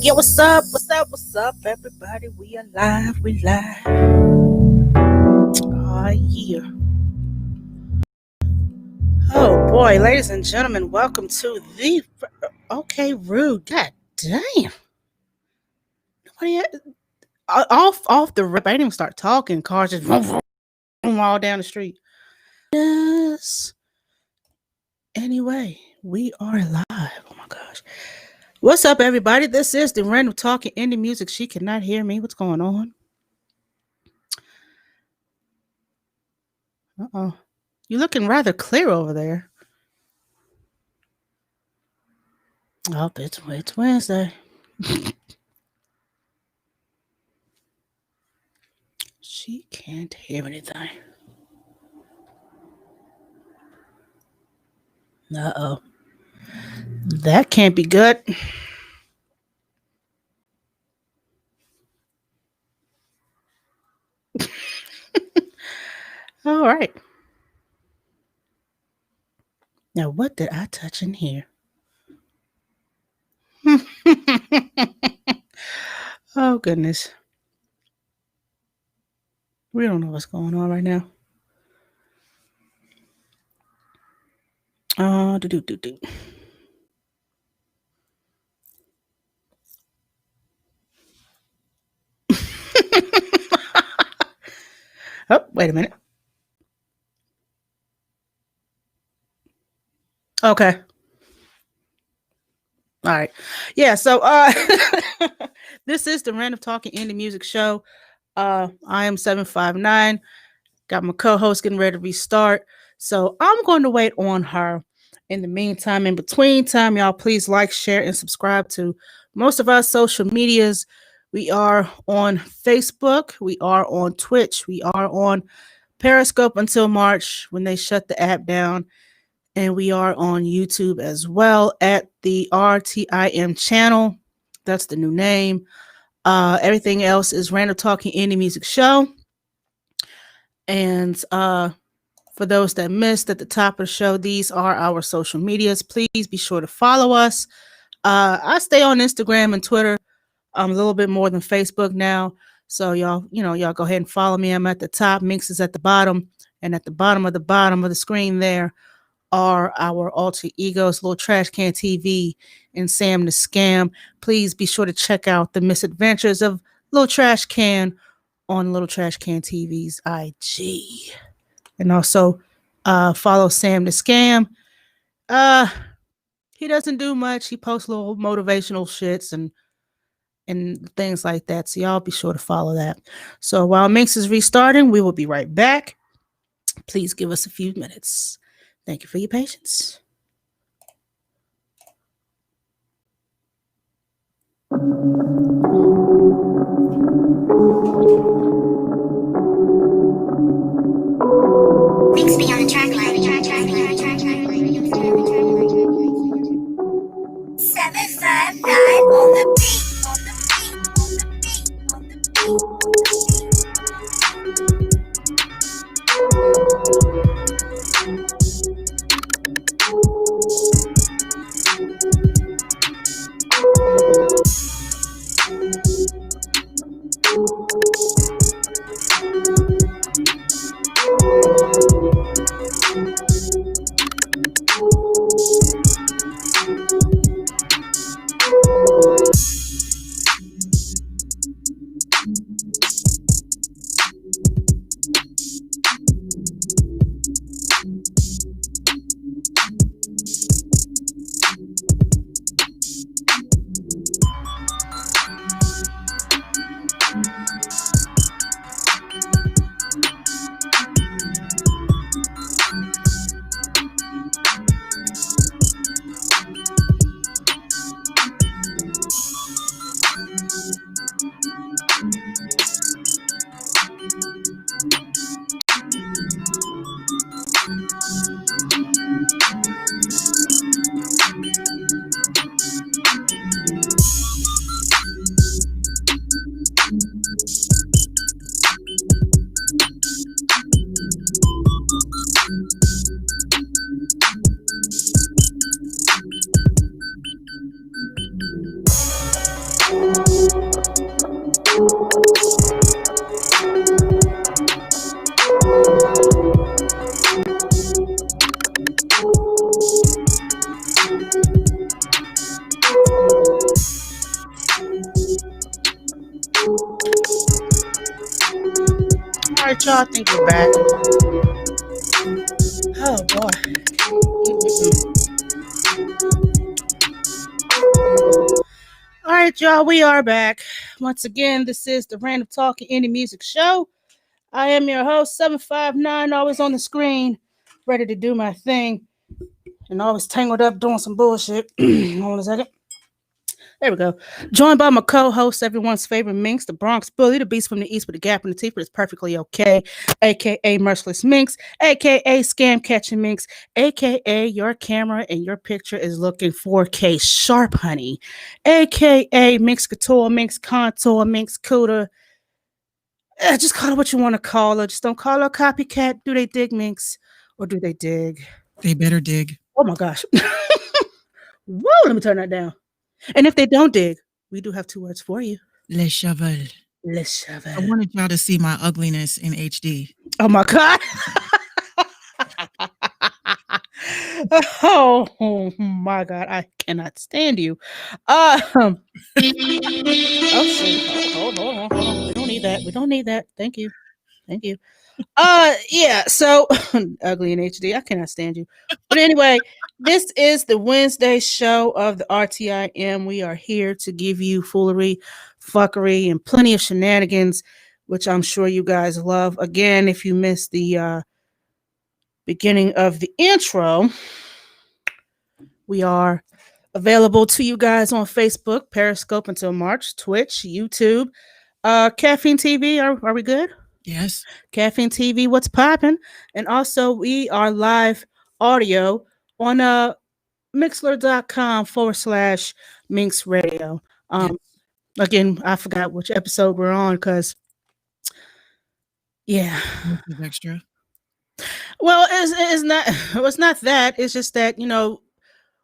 Yeah, what's up? What's up, everybody? We alive, we live. Oh, yeah. Oh, boy, ladies and gentlemen, welcome to the... Okay, rude. God damn. Nobody... Off the rip, I didn't even start talking. Cars just all down the street. Yes. Anyway, we are live. Oh, my gosh. What's up, everybody? This is the Random Talking Indie Music. She cannot hear me. What's going on? Uh-oh. You're looking rather clear over there. Oh, it's Wednesday. She can't hear anything. Uh-oh. That can't be good. All right. Now, what did I touch in here? Oh, goodness. We don't know what's going on right now. Do. Oh, wait a minute. Okay. All right. Yeah, so this is the Random Talking Indie Music Show. I am 759. Got my co-host getting ready to restart. So I'm going to wait on her. In the meantime, in between time, y'all please like, share, and subscribe to most of our social medias. We are on Facebook. We are on Twitch. We are on Periscope until March when they shut the app down. And we are on YouTube as well at the RTIM channel. That's the new name. Everything else is Random Talking Indie Music Show. And for those that missed at the top of the show, these are our social medias. Please be sure to follow us. I stay on Instagram and Twitter a little bit more than Facebook now. So y'all go ahead and follow me. I'm at the top. Minx is at the bottom. And at the bottom of the screen there are our alter egos, Little Trash Can TV and Sam the Scam. Please be sure to check out the misadventures of Little Trash Can on Little Trash Can TV's IG. And also follow Sam the Scam. He doesn't do much. He posts little motivational shits and things like that. So y'all be sure to follow that. So while Minx is restarting, we will be right back. Please give us a few minutes. Thank you for your patience. Minx be on the track line. 759 on the beat. y'all think we're back? Oh boy. All right, y'all, we are back. Once again, this is the Random Talking Indie Music Show. I am your host, 759, always on the screen, ready to do my thing, and always tangled up doing some bullshit. Hold on a second. There we go. Joined by my co-host, everyone's favorite Minx, the Bronx Bully, the beast from the east with a gap in the teeth, but it's perfectly okay, aka Merciless Minx, aka Scam Catching Minx, aka your camera and your picture is looking 4K sharp, honey, aka Minx Couture, Minx Contour, Minx Cooter. Just call it what you want to call her. Just don't call her a copycat. Do they dig, Minx? Or do they dig? They better dig. Oh my gosh. Whoa, let me turn that down. And if they don't dig, we do have two words for you. Le cheval. Le cheval. I wanted y'all to see my ugliness in HD. Oh my God. Oh my God. I cannot stand you. Oh shit. Hold on. We don't need that. We don't need that. Thank you. Thank you. Yeah, so ugly in HD. I cannot stand you. But anyway, this is the Wednesday show of the RTIM. We are here to give you foolery, fuckery, and plenty of shenanigans, which I'm sure you guys love. Again, if you missed the beginning of the intro, we are available to you guys on Facebook, Periscope until March, Twitch, YouTube, Caffeine TV. Are we good? Yes. Caffeine TV, what's popping? And also, we are live audio on mixler.com/Minx Radio. Yes. Again, I forgot which episode we're on because, yeah. This is extra. Well, it's not that. It's just that,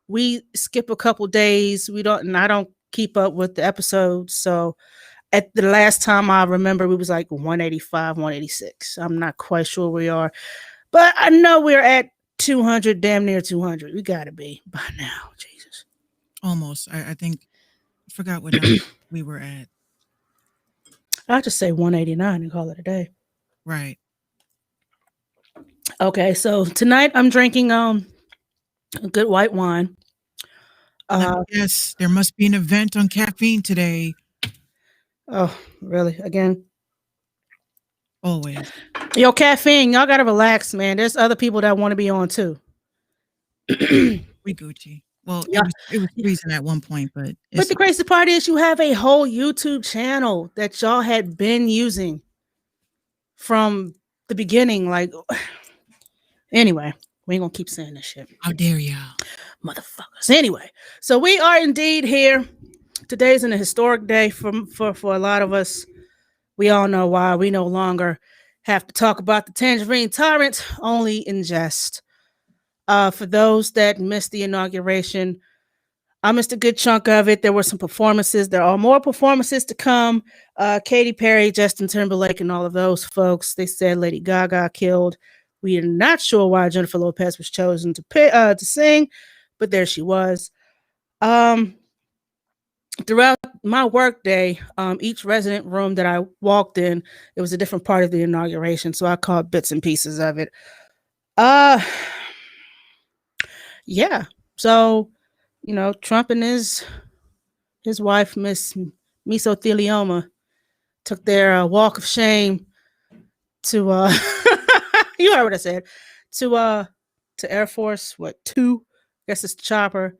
we skip a couple days. I don't keep up with the episodes. So at the last time I remember, we was like 185, 186. I'm not quite sure where we are, but I know we're at 200, damn near 200. We got to be by now. Jesus. Almost. I think, I forgot what number we were at. I'll just say 189 and call it a day. Right. Okay, so tonight I'm drinking a good white wine. Yes, there must be an event on caffeine today. Oh, really? Again? Always. Yo, caffeine, y'all gotta relax, man. There's other people that want to be on too. We Gucci. Well, Yeah. it was freezing at one point, but But the crazy part is you have a whole YouTube channel that y'all had been using from the beginning. Like, anyway, we ain't gonna keep saying this shit. How dare y'all? Motherfuckers. Anyway, so we are indeed here. Today's a historic day for a lot of us. We all know why. We no longer have to talk about the Tangerine Tyrant, only in jest. For those that missed the inauguration, I missed a good chunk of it. There were some performances. There are more performances to come. Katy Perry, Justin Timberlake, and all of those folks. They said Lady Gaga killed. We are not sure why Jennifer Lopez was chosen to sing, but there she was. Throughout my work day, each resident room that I walked in, it was a different part of the inauguration. So I caught bits and pieces of it. Yeah. So, Trump and his wife, Miss Mesothelioma, took their walk of shame to you heard what I said, to Air Force, 2? I guess it's Chopper.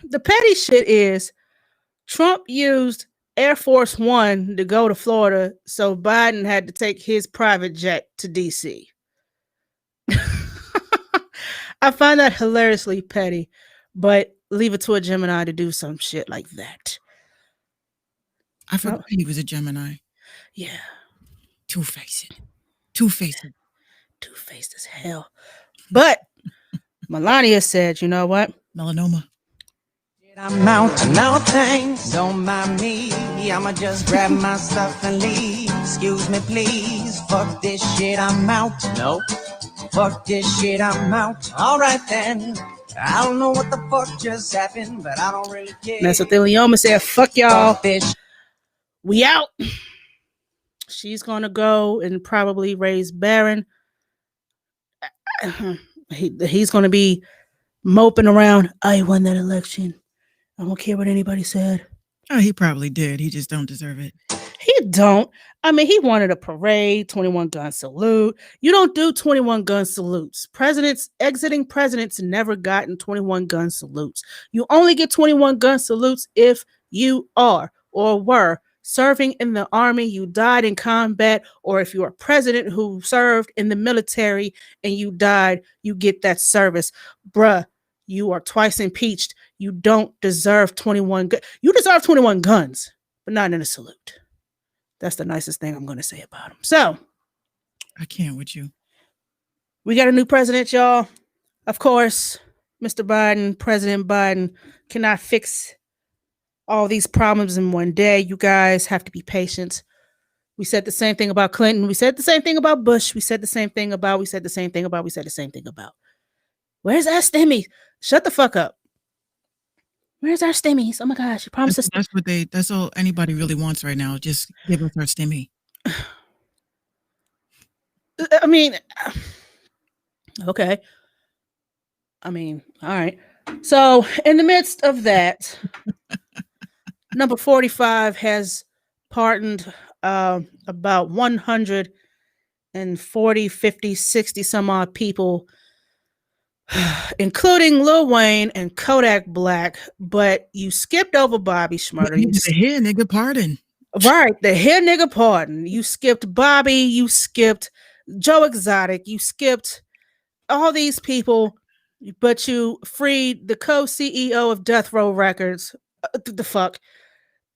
The petty shit is Trump used Air Force One to go to Florida, so Biden had to take his private jet to DC. I find that hilariously petty, but leave it to a Gemini to do some shit like that. I forgot he was a Gemini. Yeah. Two-faced. Two-faced as hell. But Melania said, you know what? Melanoma. I'm out, no thanks, don't mind me. I'ma just grab my stuff and leave. Excuse me, please. Fuck this shit, I'm out. No. Fuck this shit, I'm out. Alright then. I don't know what the fuck just happened, but I don't really care. Mesothelioma said, fuck y'all. Fuck this. We out. She's going to go and probably raise Barron. He's going to be moping around. I won that election. I don't care what anybody said. Oh, he probably did. He just don't deserve it. He don't. I mean, he wanted a parade, 21 gun salute. You don't do 21 gun salutes. Exiting presidents never gotten 21 gun salutes. You only get 21 gun salutes if you are or were serving in the army, you died in combat, or if you're a president who served in the military and you died, you get that service. Bruh, you are twice impeached. You don't deserve 21 You deserve 21 guns, but not in a salute. That's the nicest thing I'm going to say about him. So, I can't with you. we got a new president, y'all. Of course, Mr. Biden, President Biden, cannot fix all these problems in one day. You guys have to be patient. We said the same thing about Clinton. We said the same thing about Bush. We said the same thing about. Where's our stimmy? Shut the fuck up. Where's our stimmies? Oh my gosh, you promised us. That's all anybody really wants right now. Just give us our stimmy. I mean, okay. I mean, all right. So, in the midst of that, number 45 has pardoned about 140, 50, 60 some odd people, including Lil Wayne and Kodak Black, but you skipped over Bobby Shmurda. The hair nigga pardon. Right, the hair nigga pardon. You skipped Bobby, you skipped Joe Exotic, you skipped all these people, but you freed the co-CEO of Death Row Records. The fuck?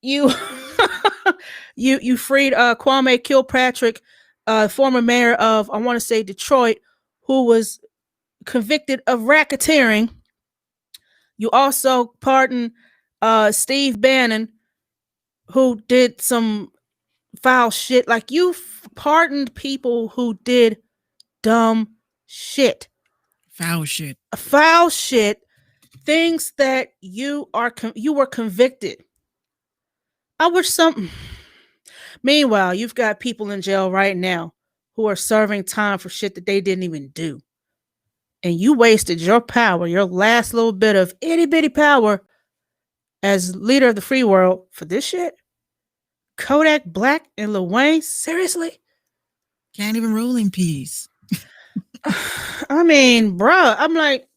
You you freed Kwame Kilpatrick, former mayor of, I want to say, Detroit, who was convicted of racketeering. You also pardoned Steve Bannon, who did some foul shit. Like, you pardoned people who did dumb shit. Foul shit. Foul shit. Things that you were convicted. I wish some. Meanwhile, you've got people in jail right now who are serving time for shit that they didn't even do. And you wasted your power, your last little bit of itty bitty power as leader of the free world for this shit? Kodak Black and Lil Wayne? Seriously? Can't even roll in peace. I mean, bruh, I'm like,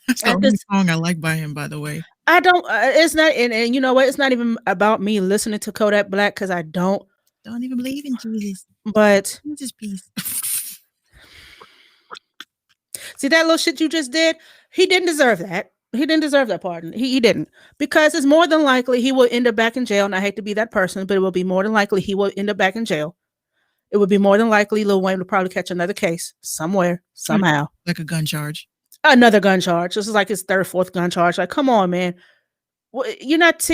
that's the only song I like by him, by the way. I don't, it's not, and you know what? It's not even about me listening to Kodak Black, because I don't even believe in Jesus. But Jesus peace. See that little shit you just did? He didn't deserve that. He didn't deserve that pardon. He didn't. Because it's more than likely he will end up back in jail. And I hate to be that person, but it will be more than likely he will end up back in jail. It would be more than likely Lil Wayne will probably catch another case somewhere, somehow. Like a gun charge. Another gun charge. This is like his third, fourth gun charge. Like, come on, man. You're not...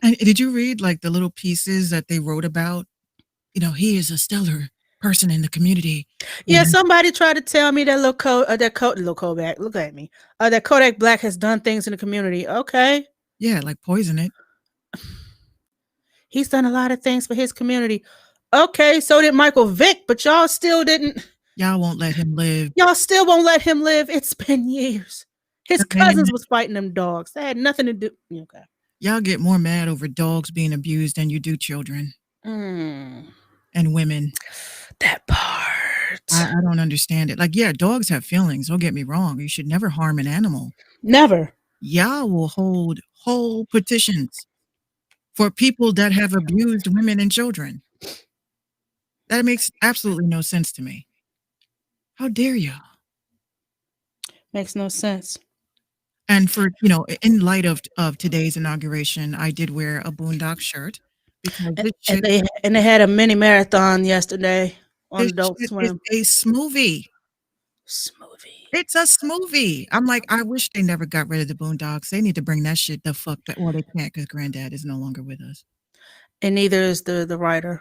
And did you read like the little pieces that they wrote about? You know, he is a stellar person in the community. Yeah, somebody tried to tell me that Kodak, look at me. That Kodak Black has done things in the community. Okay. Yeah, like poison it. He's done a lot of things for his community. Okay, so did Michael Vick, but y'all still didn't. Y'all won't let him live. Y'all still won't let him live. It's been years. His cousins was fighting them dogs. They had nothing to do. Okay. Y'all get more mad over dogs being abused than you do children. And women. That part. I don't understand it. Like, yeah, dogs have feelings. Don't get me wrong. You should never harm an animal. Never. Y'all will hold whole petitions for people that have abused women and children. That makes absolutely no sense to me. How dare y'all? Makes no sense. And for, you know, in light of today's inauguration, I did wear a Boondock shirt. Because they had a mini marathon yesterday on Adult Swim. It's a smoothie. It's a smoothie. I'm like, I wish they never got rid of the Boondocks. They need to bring that shit the fuck back. Well, they can't because Granddad is no longer with us. And neither is the writer.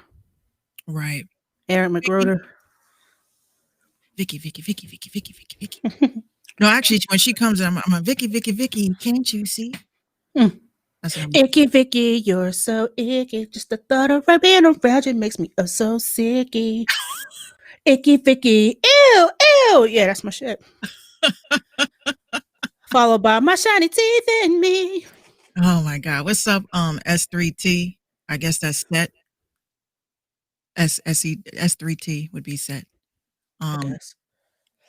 Right. Aaron McGruder. Vicky. No, actually, when she comes in, I'm a Vicky, can't you see? That's That's what I'm. Icky Vicky, you're so icky. Just the thought of being around you makes me so sicky. Icky Vicky, ew, ew. Yeah, that's my shit. Followed by my shiny teeth in me. Oh my God. What's up? S3T. I guess that's set. S3T would be set. I Um, guess.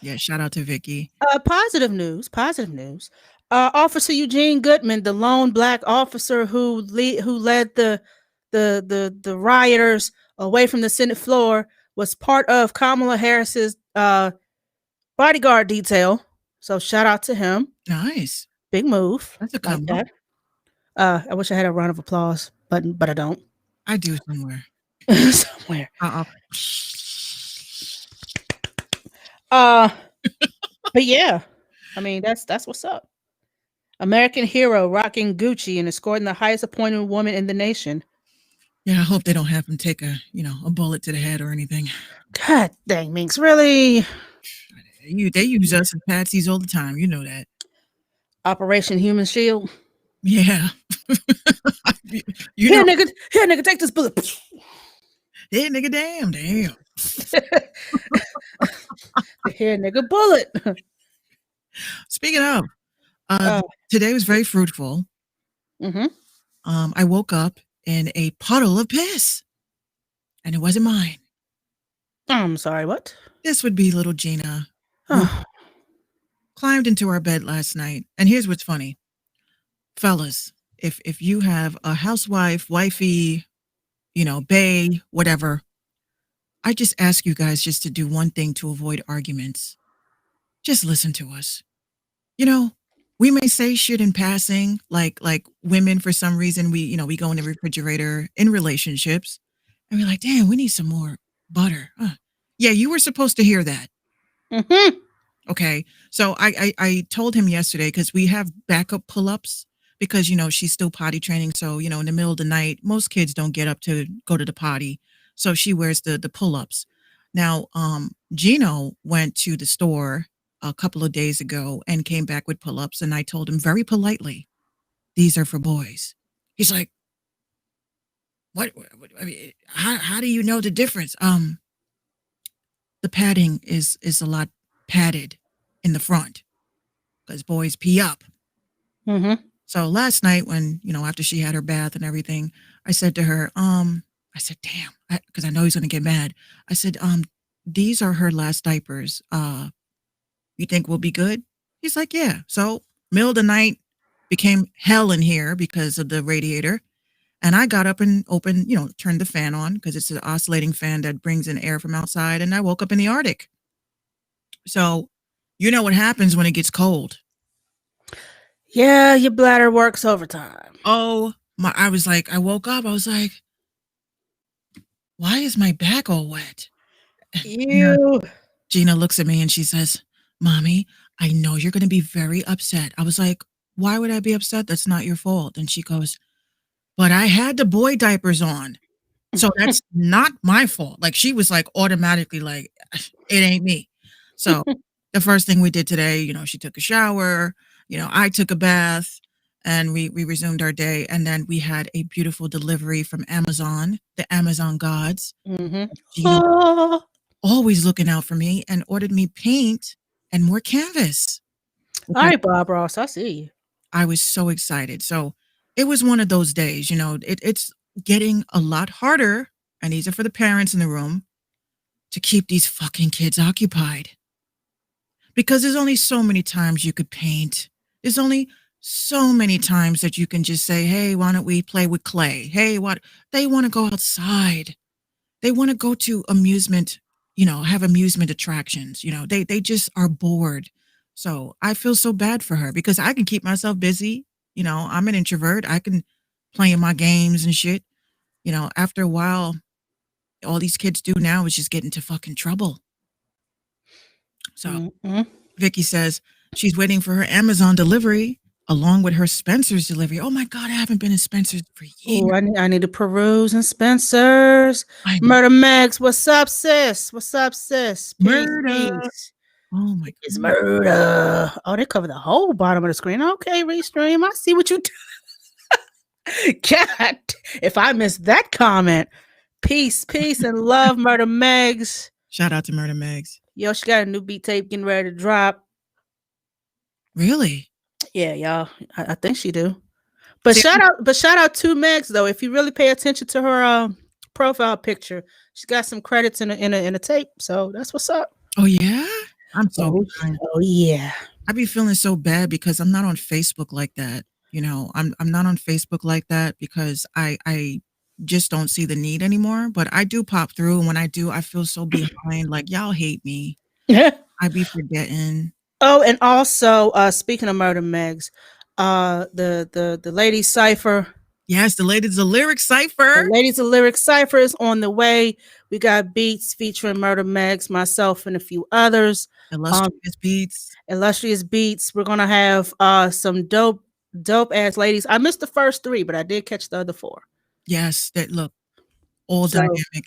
yeah, shout out to Vicky. Positive news. Positive news. Officer Eugene Goodman, the lone black officer who led the rioters away from the Senate floor, was part of Kamala Harris's bodyguard detail. So shout out to him. Nice. Big move. That's a Like come up. that. I wish I had a round of applause, but I don't. I do somewhere. Somewhere. Uh-oh. But yeah, I mean that's what's up. American hero rocking Gucci and escorting the highest appointed woman in the nation. Yeah, I hope they don't have him take a bullet to the head or anything. God dang, Minx, really? They use us as patsies all the time. You know that. Operation Human Shield. Yeah. you Here, know. nigga, take this bullet. Hey, nigga, damn. Here, nigga, bullet. Speaking of, today was very fruitful. Mm-hmm. I woke up in a puddle of piss, and it wasn't mine. I'm sorry, what? This would be little Gina, who climbed into our bed last night. And here's what's funny. Fellas, if you have a housewife, wifey, bae, whatever, I just ask you guys just to do one thing to avoid arguments. Just listen to us. We may say shit in passing, like women, for some reason, we go in the refrigerator in relationships and we're like, damn, we need some more butter. Yeah, you were supposed to hear that. Mm-hmm. Okay. So I told him yesterday, because we have backup pull-ups, because, she's still potty training. So, in the middle of the night, most kids don't get up to go to the potty. So she wears the pull-ups. Now, Gino went to the store a couple of days ago and came back with pull-ups. And I told him very politely, these are for boys. He's like, what? I mean, how do you know the difference? The padding is a lot padded in the front because boys pee up. Mm-hmm. So last night when, after she had her bath and everything, I said to her, I said, damn, because I know he's going to get mad. I said, these are her last diapers. You think we'll be good? He's like, yeah. So middle of the night became hell in here because of the radiator. And I got up and opened, turned the fan on because it's an oscillating fan that brings in air from outside. And I woke up in the Arctic. So you know what happens when it gets cold. Yeah, your bladder works overtime. Oh, I was like, I woke up. I was like, why is my back all wet? Ew. Gina looks at me and she says, Mommy, I know you're going to be very upset. I was like, why would I be upset? That's not your fault. And she goes, but I had the boy diapers on. So that's not my fault. Like, she was like automatically like, it ain't me. So the first thing we did today, she took a shower, I took a bath, and we resumed our day. And then we had a beautiful delivery from Amazon, the Amazon gods. Mm-hmm. Gina always looking out for me and ordered me paint and more canvas. All right, Bob Ross, I see you. I was so excited. So it was one of those days, it's getting a lot harder, and these are for the parents in the room, to keep these fucking kids occupied. Because there's only so many times you could paint. There's only so many times that you can just say, hey, why don't we play with clay? Hey, what? They want to go outside. They want to go to amusement, have amusement attractions. They just are bored. So I feel so bad for her because I can keep myself busy. I'm an introvert. I can play in my games and shit. After a while, all these kids do now is just get into fucking trouble. So Vicky says she's waiting for her Amazon delivery along with her Spencer's delivery. Oh my God, I haven't been in Spencer's for years. Ooh, I need to peruse in Spencer's. Murder Max, what's up, sis? What's up, sis? Murder. Peace. Oh my God. It's murder. Oh, they cover the whole bottom of the screen. Okay, Restream. I see what you do. God, if I missed that comment, peace, peace, and love, Murder Megs. Shout out to Murder Megs. Yo, she got a new beat tape getting ready to drop. Really? Yeah, y'all. I think she do. But See, shout out to Megs though. If you really pay attention to her profile picture, she's got some credits in a tape. So that's what's up. oh yeah? I'm so Oh, behind. oh yeah. I be feeling so bad because I'm not on Facebook like that. You know, I'm not on Facebook like that because I just don't see the need anymore. But I do pop through, and when I do, I feel so behind. Like y'all hate me. I be forgetting. Oh, and also speaking of Murder Megs, the lady cipher. Yes, the lyric The cipher. Ladies of Lyric Cypher is on the way. We got beats featuring Murder Megs, myself, and a few others. Illustrious beats. Illustrious beats. We're gonna have some dope ass ladies. I missed the first three, but I did catch the other four. Yes, that look all So- dynamic,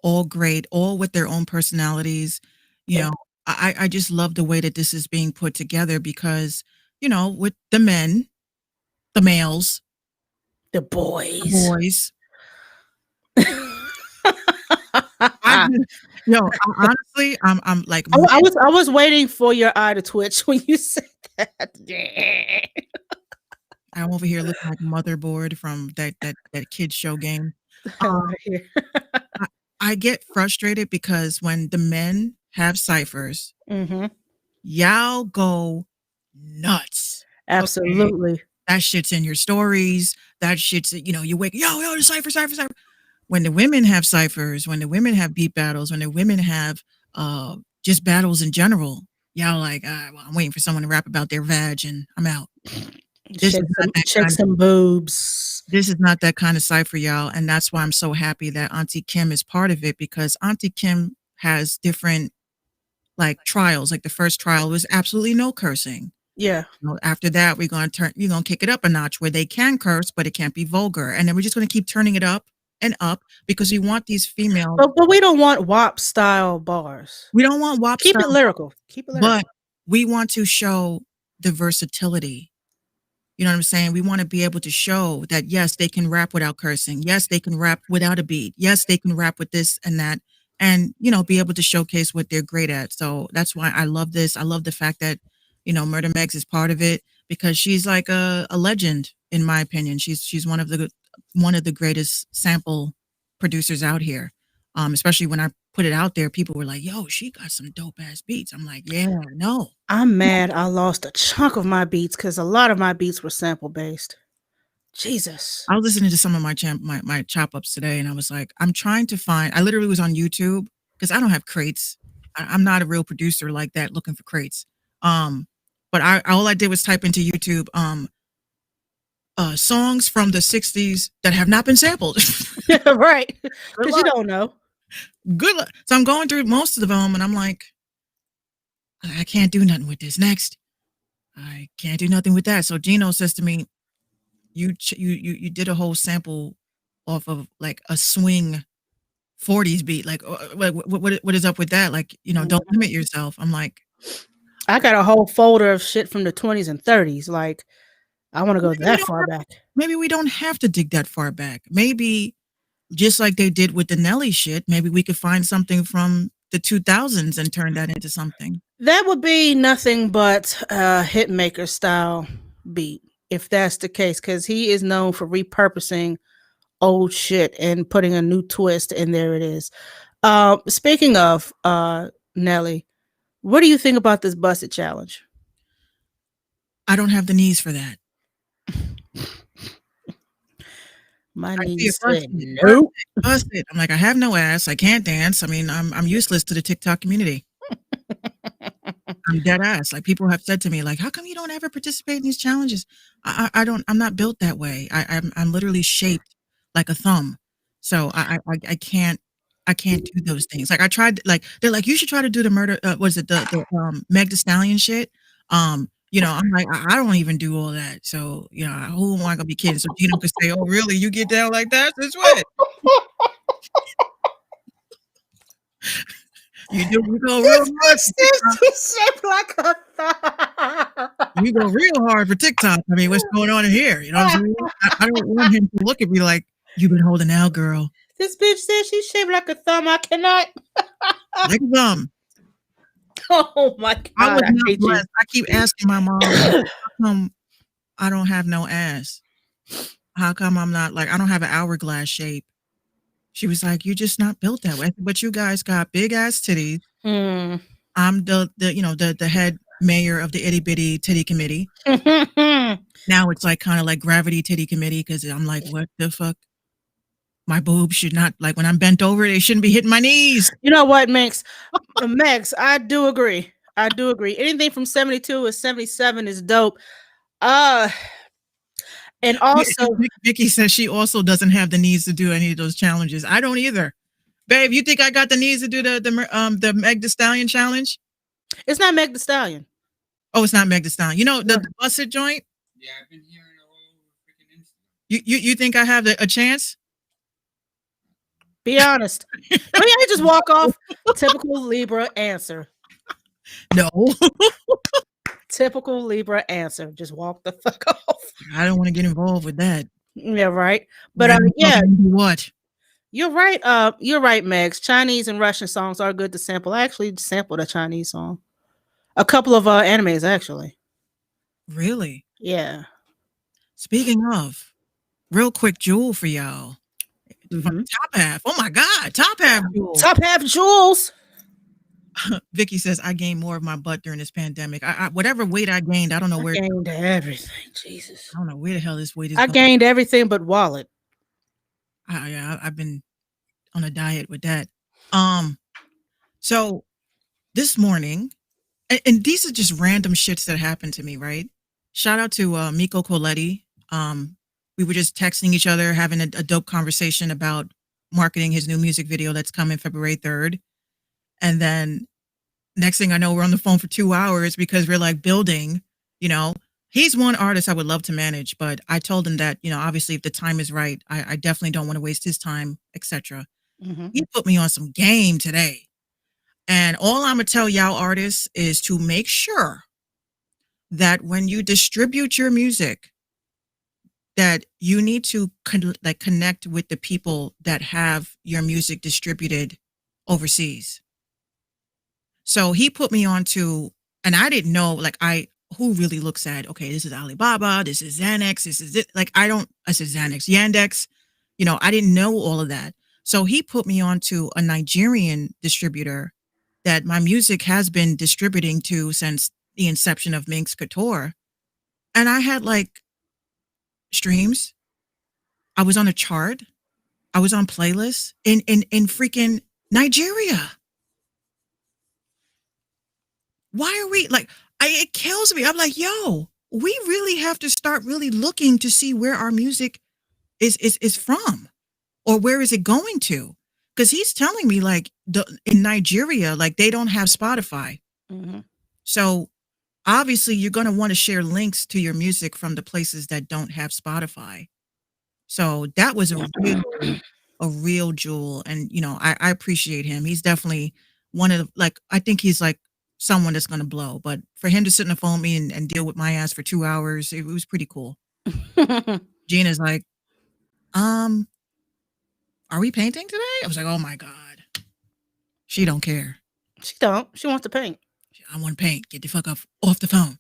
all great, all with their own personalities. You Yeah. know, I just love the way that this is being put together because, you know, with the men, the males, The the boys. boys. I just, honestly, I'm like, I was waiting for your eye to twitch when you said that. I'm over here looking like motherboard from that kids show game. Hell Um, outta here. I get frustrated because when the men have ciphers, Mhm. y'all go nuts. Okay? Absolutely. That shit's in your stories. That shit's, you wake, yo, the cipher. When the women have ciphers, when the women have beat battles, when the women have just battles in general, y'all like, well, I'm waiting for someone to rap about their vag and I'm out. This Check some boobs. This is not that kind of cipher, y'all. And that's why I'm so happy that Auntie Kim is part of it because Auntie Kim has different like trials. Like the first trial was absolutely no cursing. Yeah. After that, you're going to kick it up a notch where they can curse, but it can't be vulgar. And then we're just going to keep turning it up and up because we want these females. But we don't want WAP style bars. We don't want WAP Keep style, it lyrical. but we want to show the versatility. You know what I'm saying? We want to be able to show that, yes, they can rap without cursing. Yes, they can rap without a beat. Yes, they can rap with this and that and, be able to showcase what they're great at. So that's why I love this. I love the fact that, Murder Megs is part of it because she's like a legend, in my opinion. She's one of the greatest sample producers out here. Especially when I put it out there, people were like, yo, she got some dope ass beats. I'm like, yeah, no. I'm mad I lost a chunk of my beats because a lot of my beats were sample based. Jesus. I was listening to some of my chop ups today and I was like, I literally was on YouTube because I don't have crates. I'm not a real producer like that looking for crates. But all I did was type into YouTube, songs from the 60s that have not been sampled. Right. Because you don't know. Good luck. So I'm going through most of them and I'm like, I can't do nothing with this. Next. I can't do nothing with that. So Gino says to me, you did a whole sample off of like a swing 40s beat. Like, what is up with that? Like, don't limit yourself. I'm like, I got a whole folder of shit from the 20s and 30s. Like, I want to go that far back. Maybe we don't have to dig that far back. Maybe just like they did with the Nelly shit, maybe we could find something from the 2000s and turn that into something. That would be nothing but a hitmaker style beat, if that's the case, because he is known for repurposing old shit and putting a new twist, and there it is. Speaking of Nelly, what do you think about this Busted Challenge? I don't have the knees for that. My I see knees it said nope. Busted. I'm like, I have no ass. I can't dance. I mean, I'm useless to the TikTok community. I'm dead ass. Like people have said to me, like, how come you don't ever participate in these challenges? I'm not built that way. I'm literally shaped like a thumb. So I can't do those things. Like I tried, like they're like, you should try to do the murder. Was it the Meg Thee Stallion shit? I'm like, I don't even do all that. So, who am I gonna be kidding? So Gino could say, oh, really? You get down like that? That's what. You go real much. Shaped like a thumb. you go real hard for TikTok. I mean, what's going on in here? You know what I'm saying? I don't want him to look at me like, you've been holding out, girl. This bitch said she's shaped like a thumb. I cannot. Like them. Oh my I God, was I not hate you. blessed. I keep asking my mom, how come I don't have no ass? How come I'm not like, I don't have an hourglass shape? She was like, you're just not built that way. But you guys got big ass titties. Hmm. I'm the head mayor of the itty bitty titty committee. Now it's like kind of like gravity titty committee because I'm like, what the fuck? My boobs should not, like, when I'm bent over, they shouldn't be hitting my knees. You know what, Max? Max, I do agree. I do agree. Anything from 72 or 77 is dope. And also, Vicky says she also doesn't have the knees to do any of those challenges. I don't either. Babe, you think I got the knees to do the Meg Thee Stallion challenge? it's not Meg Thee Stallion. Oh, it's not Meg Thee Stallion. You know the No. busted joint? Yeah, I've been hearing it all over freaking Instagram. You think I have a chance? Be honest. Why don't you just walk off? Typical Libra answer. No. Typical Libra answer. Just walk the fuck off. I don't want to get involved with that. Yeah, right. But Random yeah, talking to what? you're right. You're right, Megs. Chinese and Russian songs are good to sample. I actually sampled a Chinese song. A couple of animes, actually. Really? Yeah. Speaking of, real quick jewel for y'all. Mhm. Top half. Oh my God. Top half jewel. Top half jewels. Vicky says I gained more of my butt during this pandemic. I whatever weight I gained, I don't know I where. gained everything. Jesus. I don't know where the hell this weight is I going. gained everything but wallet. I've been on a diet with that. So this morning, and these are just random shits that happened to me, right? Shout out to Miko Coletti. We were just texting each other, having a dope conversation about marketing his new music video that's coming February 3rd. And then next thing I know, we're on the phone for 2 hours because we're like building, you know. He's one artist I would love to manage, but I told him that, obviously if the time is right, I definitely don't want to waste his time, etc. Mhm. He put me on some game today. And all I'm going to tell y'all artists is to make sure that when you distribute your music, that you need to connect with the people that have your music distributed overseas. So he put me on to, and I didn't know, who really looks at, okay, this is Alibaba, this is Xanax, this is it. I said Xanax, Yandex, I didn't know all of that. So he put me on to a Nigerian distributor that my music has been distributing to since the inception of Minx Couture. And I had streams. I was on a chart. I was on playlists in freaking Nigeria. Why are we it kills me. I'm like, yo, we really have to start really looking to see where our music is from, or where is it going to? Because he's telling me in Nigeria, they don't have Spotify. Mm-hmm. So obviously you're going to want to share links to your music from the places that don't have Spotify. So that was a real jewel. And, I appreciate him. He's definitely one of I think he's someone that's going to blow. But for him to sit on the phone with me and deal with my ass for 2 hours, it was pretty cool. Gina's like, are we painting today? I was like, oh my God. She don't care. She don't. She wants to paint. I want to paint. Get the fuck off the phone.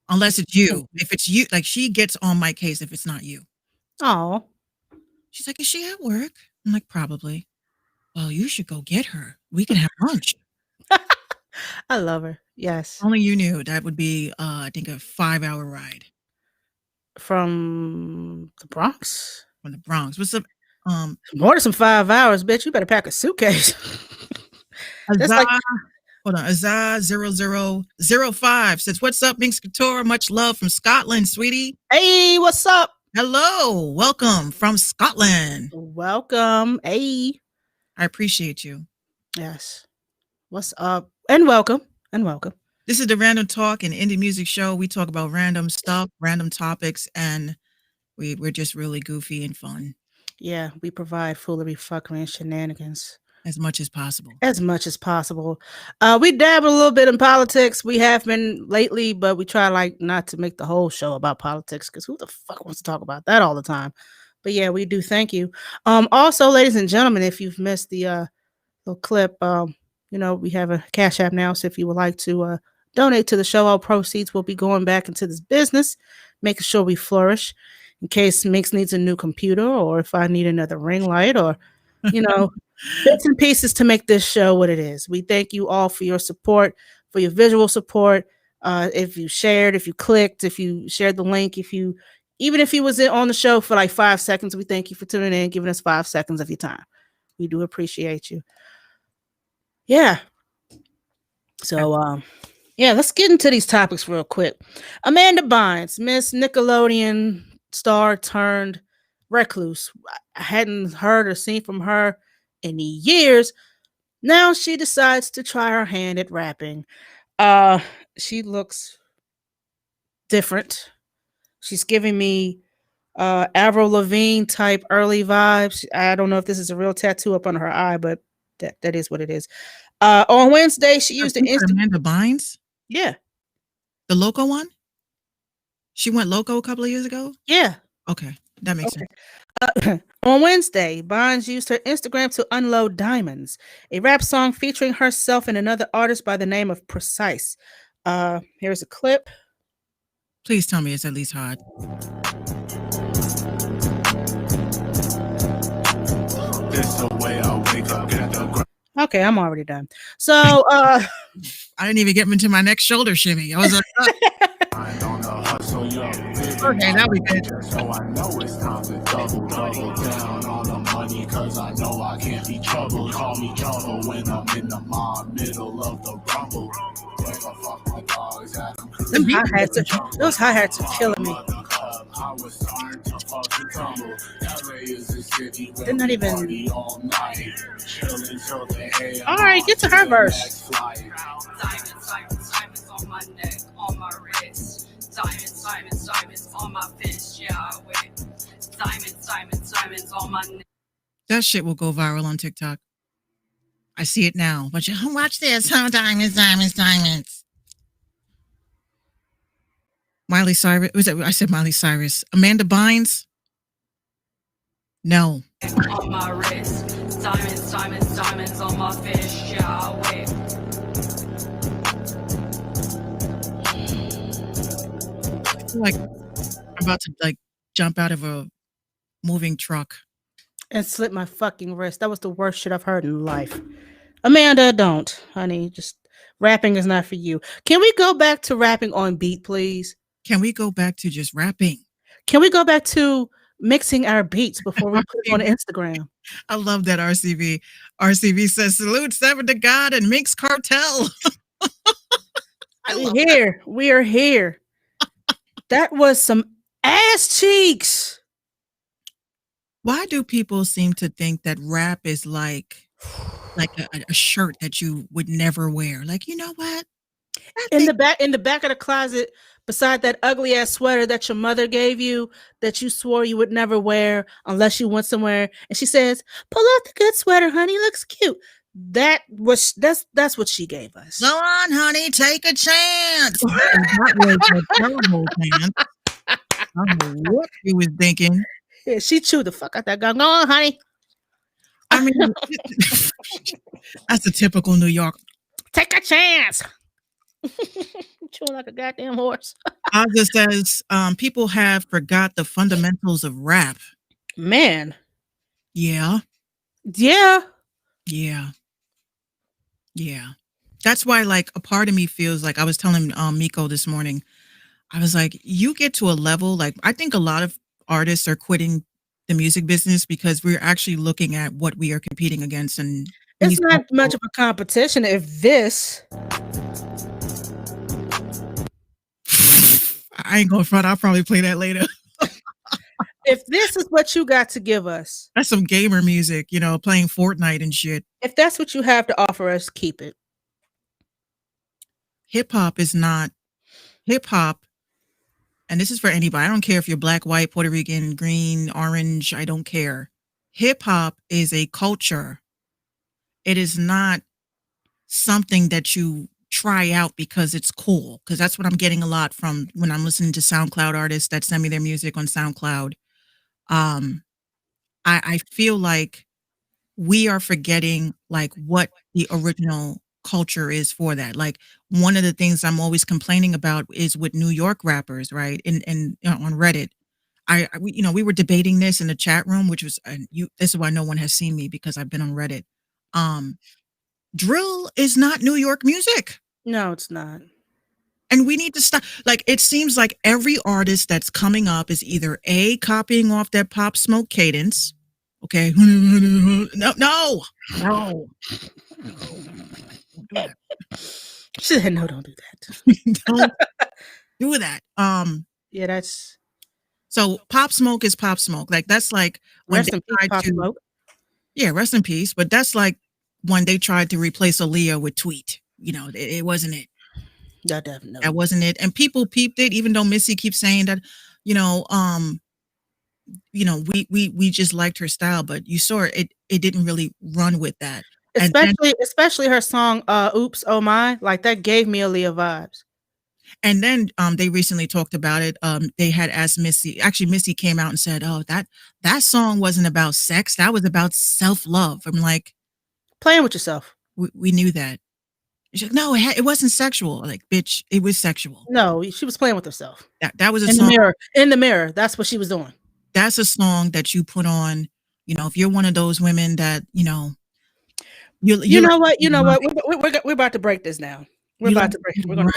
Unless it's you. If it's you, she gets on my case if it's not you. Oh. She's like, is she at work? I'm like, probably. Well, you should go get her. We can have lunch. I love her. Yes. Only you knew that would be, I think, a 5-hour ride. From the Bronx? From the Bronx. What's up? More than some 5 hours, bitch. You better pack a suitcase. That's hold on. Azar0005 says, what's up, Minx Couture? Much love from Scotland, sweetie. Hey, what's up? Hello. Welcome from Scotland. Welcome. Hey. I appreciate you. Yes. What's up? And welcome. And welcome. This is the Random Talk and Indie Music Show. We talk about random stuff, random topics, and we're just really goofy and fun. Yeah, we provide foolery, fuckery, and shenanigans as much as possible. As much as possible. We dabble a little bit in politics. We have been lately, but we try like not to make the whole show about politics because who the fuck wants to talk about that all the time? But yeah, we do. Thank you. Also, ladies and gentlemen, if you've missed the little clip, we have a Cash App now. So if you would like to donate to the show, all proceeds will be going back into this business, making sure we flourish. In case Mix needs a new computer, or if I need another ring light, or bits and pieces to make this show what it is. We thank you all for your support, for your visual support. If you shared, if you clicked, if you shared the link, even if you was on the show for like 5 seconds, we thank you for tuning in, giving us 5 seconds of your time. We do appreciate you. Yeah. So, let's get into these topics real quick. Amanda Bynes, Miss Nickelodeon star turned recluse. I hadn't heard or seen from her in years. Now she decides to try her hand at rapping. She looks different. She's giving me Avril Lavigne type early vibes. I don't know if this is a real tattoo up on her eye, but that is what it is. On Wednesday, she used the Amanda Bynes? Yeah. The Loco one? She went loco a couple of years ago? Yeah. Okay. That makes sense. On Wednesday, Bynes used her Instagram to unload Diamonds, a rap song featuring herself and another artist by the name of Precise. Here's a clip. Please tell me it's at least hard. Okay, I'm already done. So, I didn't even get into my next shoulder shimmy. I was like, okay, that'll be good. So I know it's time to double down on the money, cause I know I can't be troubled. Call me trouble when I'm in the middle of the rumble. Those hi-hats are killing me. They're not even. All right, get to her verse. Diamonds on my neck, on my wrist. Diamonds on my fist. Yeah, I wear diamonds on my neck. That shit will go viral on TikTok. I see it now. But you watch this, huh? Diamonds. Miley Cyrus. Was it? I said Miley Cyrus. Amanda Bynes. No. On my wrist, diamonds on my fish. Yeah, I wear. I feel like I'm about to jump out of a moving truck and slit my fucking wrist. That was the worst shit I've heard in life. Amanda, don't, honey. Just rapping is not for you. Can we go back to rapping on beat, please? Can we go back to just rapping? Can we go back to mixing our beats before we put it on Instagram? I love that RCV. RCV says, salute 7 to God and Mix Cartel. We are here. That was some ass cheeks. Why do people seem to think that rap is like a shirt that you would never wear? Like, you know what? In the back of the closet, beside that ugly ass sweater that your mother gave you, that you swore you would never wear unless you went somewhere, and she says, "Pull out the good sweater, honey. Looks cute." That's what she gave us. Go on, honey, take a chance. That was a terrible chance. I don't know what she was thinking. Yeah, she chewed the fuck out that gun. Go on, honey. I mean, that's a typical New York. Take a chance. Chewing like a goddamn horse. Ozza says, people have forgot the fundamentals of rap. Man. Yeah. That's why, a part of me feels like, I was telling Miko this morning, I was like, you get to a level, I think a lot of artists are quitting the music business because we're actually looking at what we are competing against, and it's not much of a competition if this. I ain't gonna front. I'll probably play that later. If this is what you got to give us, that's some gamer music, playing Fortnite and shit. If that's what you have to offer us, keep it. Hip hop is not hip hop. And this is for anybody. I don't care if you're black, white, Puerto Rican, green, orange. I don't care. Hip hop is a culture. It is not something that you try out because it's cool. Because that's what I'm getting a lot from when I'm listening to SoundCloud artists that send me their music on SoundCloud. Um, I feel like we are forgetting like what the original culture is for that. Like one of the things I'm always complaining about is with New York rappers, right? And on Reddit, we were debating this in the chat room, which was this is why no one has seen me because I've been on Reddit. Drill is not New York music. No, it's not. And we need to stop. Like, it seems like every artist that's coming up is either A, copying off that Pop Smoke cadence. Okay. No. Don't do that. She said, no, don't do that. Don't do that. Yeah, that's So Pop Smoke is Pop Smoke. Like, that's like when rest they in peace, tried Pop to, Smoke. yeah, rest in peace. But that's like when they tried to replace Aaliyah with Tweet. It wasn't it. Yeah, definitely. That wasn't it. And people peeped it, even though Missy keeps saying that, we just liked her style, but you saw it didn't really run with that. Especially her song Oops Oh My, like that gave me Aaliyah vibes. And then they recently talked about it. They had asked Missy. Actually, Missy came out and said, "Oh, that song wasn't about sex. That was about self-love." I'm like, playing with yourself. We knew that. She's like, no, it wasn't sexual. Like, bitch, it was sexual. No, she was playing with herself. That was a in song. the mirror. In the mirror. That's what she was doing. That's a song that you put on. If you're one of those women that you know what. We're about to break this down. We're going to break this down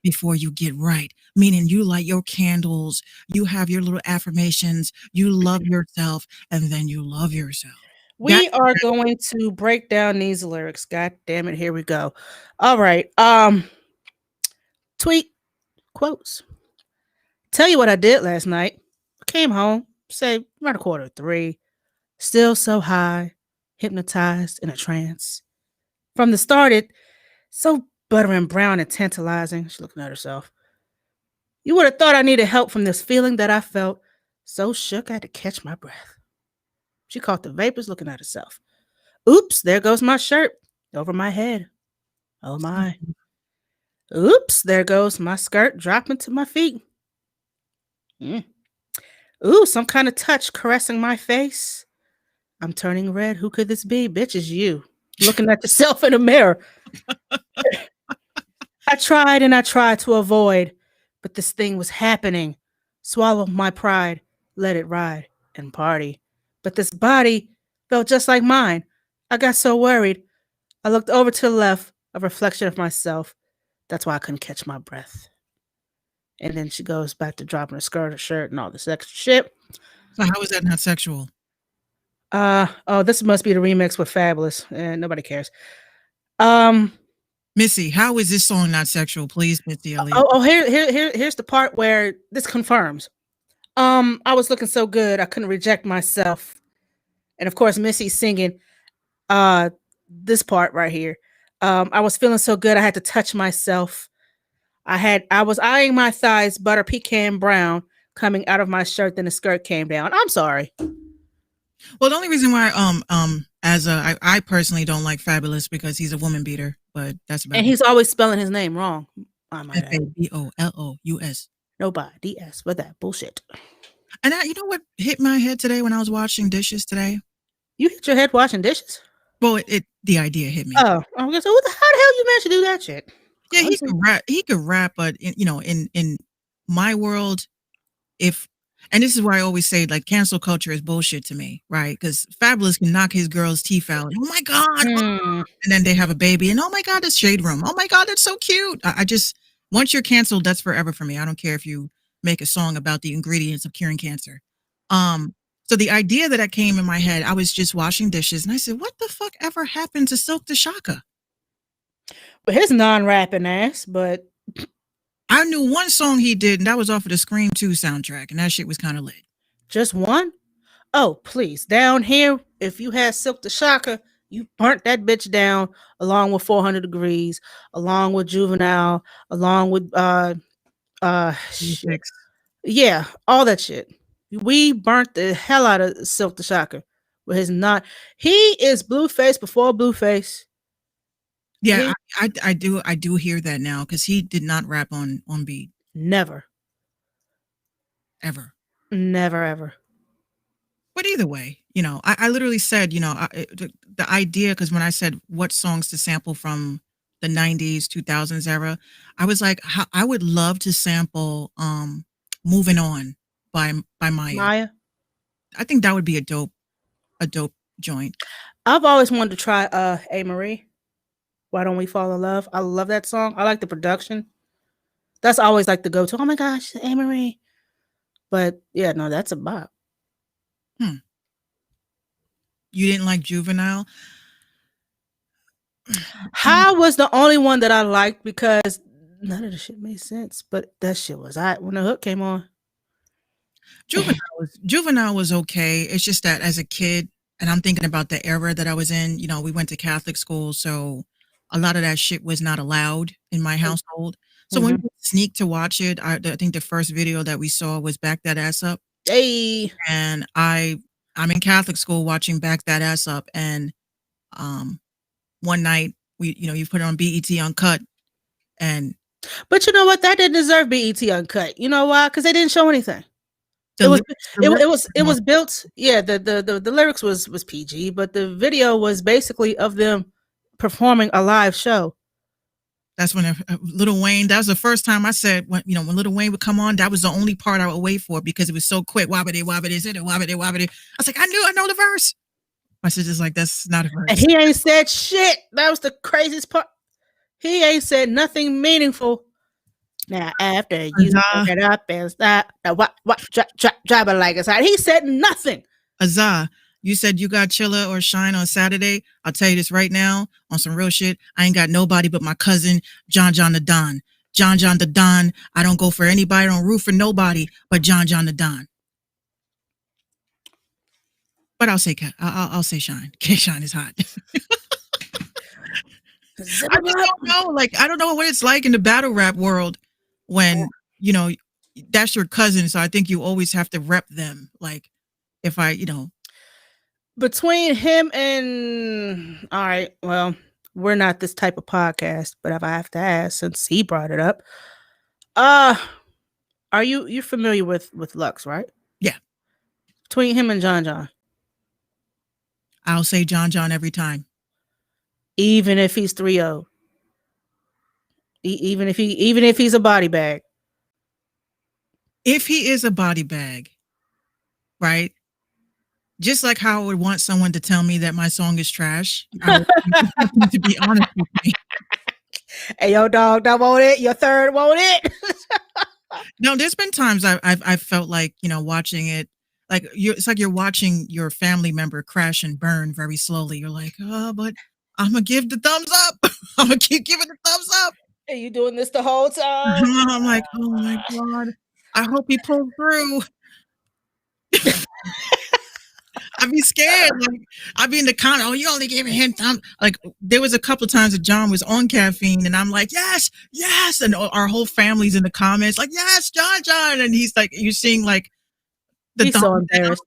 before you get right. Meaning you light your candles, you have your little affirmations, you love yourself, and then you love yourself. We are going to break down these lyrics. God damn it. Here we go. All right. Tweet quotes. Tell you what I did last night. I came home, say around 2:45. Still so high, hypnotized in a trance. From the start, it so buttering brown and tantalizing. She's looking at herself. You would have thought I needed help from this feeling that I felt. So shook I had to catch my breath. She caught the vapors looking at herself. Oops, there goes my shirt over my head. Oh my. Oops, there goes my skirt dropping to my feet. Ooh, some kind of touch caressing my face. I'm turning red. Who could this be? Bitch, it's you. Looking at yourself in the mirror. I tried to avoid, but this thing was happening. Swallow my pride, let it ride and party. But this body felt just like mine. I got so worried. I looked over to the left, a reflection of myself. That's why I couldn't catch my breath. And then she goes back to dropping her skirt, her shirt, and all this extra shit. So how is that not sexual? This must be the remix with Fabulous, and nobody cares. Missy, how is this song not sexual? Please, Missy Elliott. Here's the part where this confirms. I was looking so good, I couldn't reject myself. And of course, Missy's singing this part right here. I was feeling so good, I had to touch myself. I was eyeing my thighs, butter pecan brown, coming out of my shirt, then the skirt came down. I'm sorry. Well, the only reason why I personally don't like Fabulous because he's a woman beater, but that's about and it. He's always spelling his name wrong. Fabolous. Nobody DS for that bullshit. And you know what hit my head today when I was washing dishes today? You hit your head washing dishes? Well, the idea hit me. Oh, I was gonna say, how the hell you managed to do that shit? Yeah, he could rap, but in my world, and this is why I always say like cancel culture is bullshit to me, right? Because Fabulous can knock his girl's teeth out. Oh my God. And then they have a baby and oh my God, it's Shade Room. Oh my God, that's so cute. I just, once you're canceled, that's forever for me. I don't care if you make a song about the ingredients of curing cancer. So the idea that came in my head, I was just washing dishes and I said, what the fuck ever happened to Silk the Shaka? But his non-rapping ass, but I knew one song he did, and that was off of the Scream 2 soundtrack, and that shit was kind of lit. Just one? Oh, please. Down here, if you had Silk the Shaka, you burnt that bitch down along with 400 Degrees, along with Juvenile, along with shit. Yeah, all that shit. We burnt the hell out of Silk the Shaka. with his not. He is Blueface before Blueface. Yeah, He I do hear that now because he did not rap on beat never, ever. never, ever. But either way, I literally said, the idea, because when I said what songs to sample from the 90s, 2000s era, I was like, I would love to sample Moving On by Maya. Maya. I think that would be a dope joint. I've always wanted to try A Marie. Why don't we fall in love? I love that song. I like the production. That's always like the go-to. Oh my gosh, A Marie. But yeah, no, that's a bop. Hmm. You didn't like Juvenile? How was the only one that I liked because none of the shit made sense. But that shit was when the hook came on. Juvenile was okay. It's just that as a kid, and I'm thinking about the era that I was in, we went to Catholic school, so a lot of that shit was not allowed in my household. So when Mhm. we sneak to watch it, I think the first video that we saw was Back That Ass Up. Hey, And I'm in Catholic school watching Back That Ass Up, and um one night you put it on BET Uncut, and but you know what? That didn't deserve BET Uncut. You know why? Because they didn't show anything. the It was lyrics, the it, lyrics it were was built. Yeah, the lyrics was PG, but the video was basically of them performing a live show. That's when Little Wayne. That was the first time I said when Little Wayne would come on. That was the only part I would wait for because it was so quick. Wobbity wobbity, sit it wobbity wobbity. I was like, I know the verse. My sister's like, that's not a And verse. he ain't said shit. That was the craziest part. He ain't said nothing meaningful. Now, after you Azah, pick it up and stop, drive it like it's hot. He said nothing. Azah, you said you got Chilla or Shine on Saturday. I'll tell you this right now on some real shit. I ain't got nobody but my cousin John the Don. John the Don. I don't go for anybody. I don't root for nobody but John the Don. But I'll say I'll say Shine. Shine is hot. Zip I it just up. don't know. Like, I don't know what it's like in the battle rap world when, you know, that's your cousin. So I think you always have to rep them. Like, if Between him and all right, well, we're not this type of podcast, but if I have to ask, since he brought it up, uh, are you're familiar with Lux, right? Yeah, Between him and John, I'll say John every time. even if he's 3-0, even if he's a body bag. If he is a body bag, right? Just like how I would want someone to tell me that my song is trash, I would want them to be honest with me. Hey, yo, dog, that want it. Your third want it. No, there's been times I've felt like, watching it, like it's like you're watching your family member crash and burn very slowly. You're like, oh, but I'm gonna give the thumbs up. I'm gonna keep giving the thumbs up. Are you doing this the whole time? I'm like, oh my god, I hope he pulls through. I'd be scared. Like, I'd be in the comment. Oh, you only giving him thumb. Like, there was a couple of times that John was on caffeine, and I'm like, yes, yes, and our whole family's in the comments, like, yes, John, and he's like, you're seeing like the He's thumbs so down. embarrassed.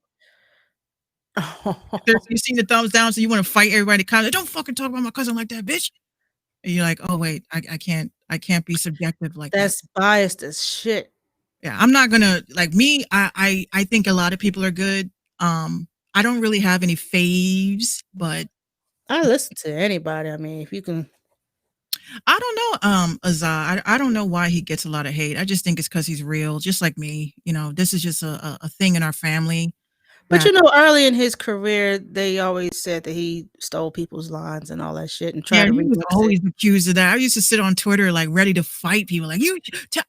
You seen the thumbs down, so you want to fight everybody. Comment, don't fucking talk about my cousin like that, bitch. And you're like, oh wait, I can't be subjective like that. That's biased as shit. Yeah, I'm not gonna like me. I think a lot of people are good. I don't really have any faves, but I listen to anybody. I mean, if you can. I don't know, Azah. I don't know why he gets a lot of hate. I just think it's because he's real, just like me. This is just a thing in our family. But early in his career, they always said that he stole people's lines and all that shit and tried to he was remix always it. accused of that. I used to sit on Twitter like ready to fight people. Like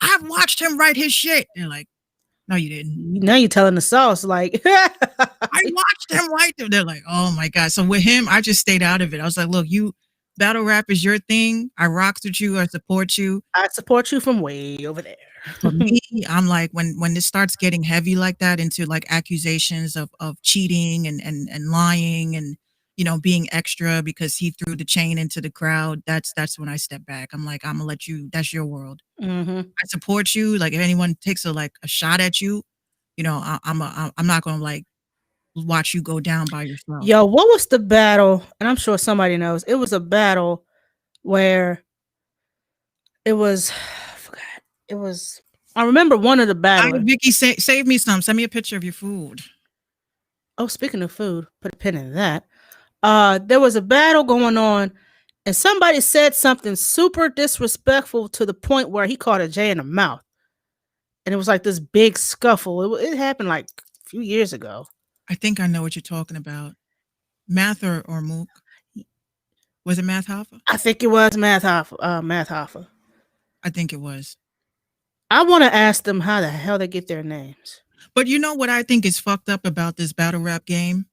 I've watched him write his shit. They're like, no, you didn't. Now you're telling the sauce. Like I watched him write them. They're like, oh my god. So with him, I just stayed out of it. I was like, look, battle rap is your thing. I rocks with you. I support you. I support you from way over there. For me, I'm like, when this starts getting heavy like that into like accusations of cheating and lying and being extra because he threw the chain into the crowd, that's when I step back. I'm like, I'm gonna let you. That's your world. Mm-hmm. I support you. Like if anyone takes a shot at you, I'm not gonna like watch you go down by yourself. Yo, what was the battle? And I'm sure somebody knows. It was a battle where it was I forgot. It was I remember one of the All battles. right, Vicky, save me some. Send me a picture of your food. Oh, speaking of food, put a pin in that. There was a battle going on, and somebody said something super disrespectful to the point where he caught a J in the mouth. And it was like this big scuffle. It happened like a few years ago. I think I know what you're talking about. Math or Mook? Was it Math Hoffa? I think it was Math Hoffa. I think it was. I want to ask them how the hell they get their names. But you know what I think is fucked up about this battle rap game?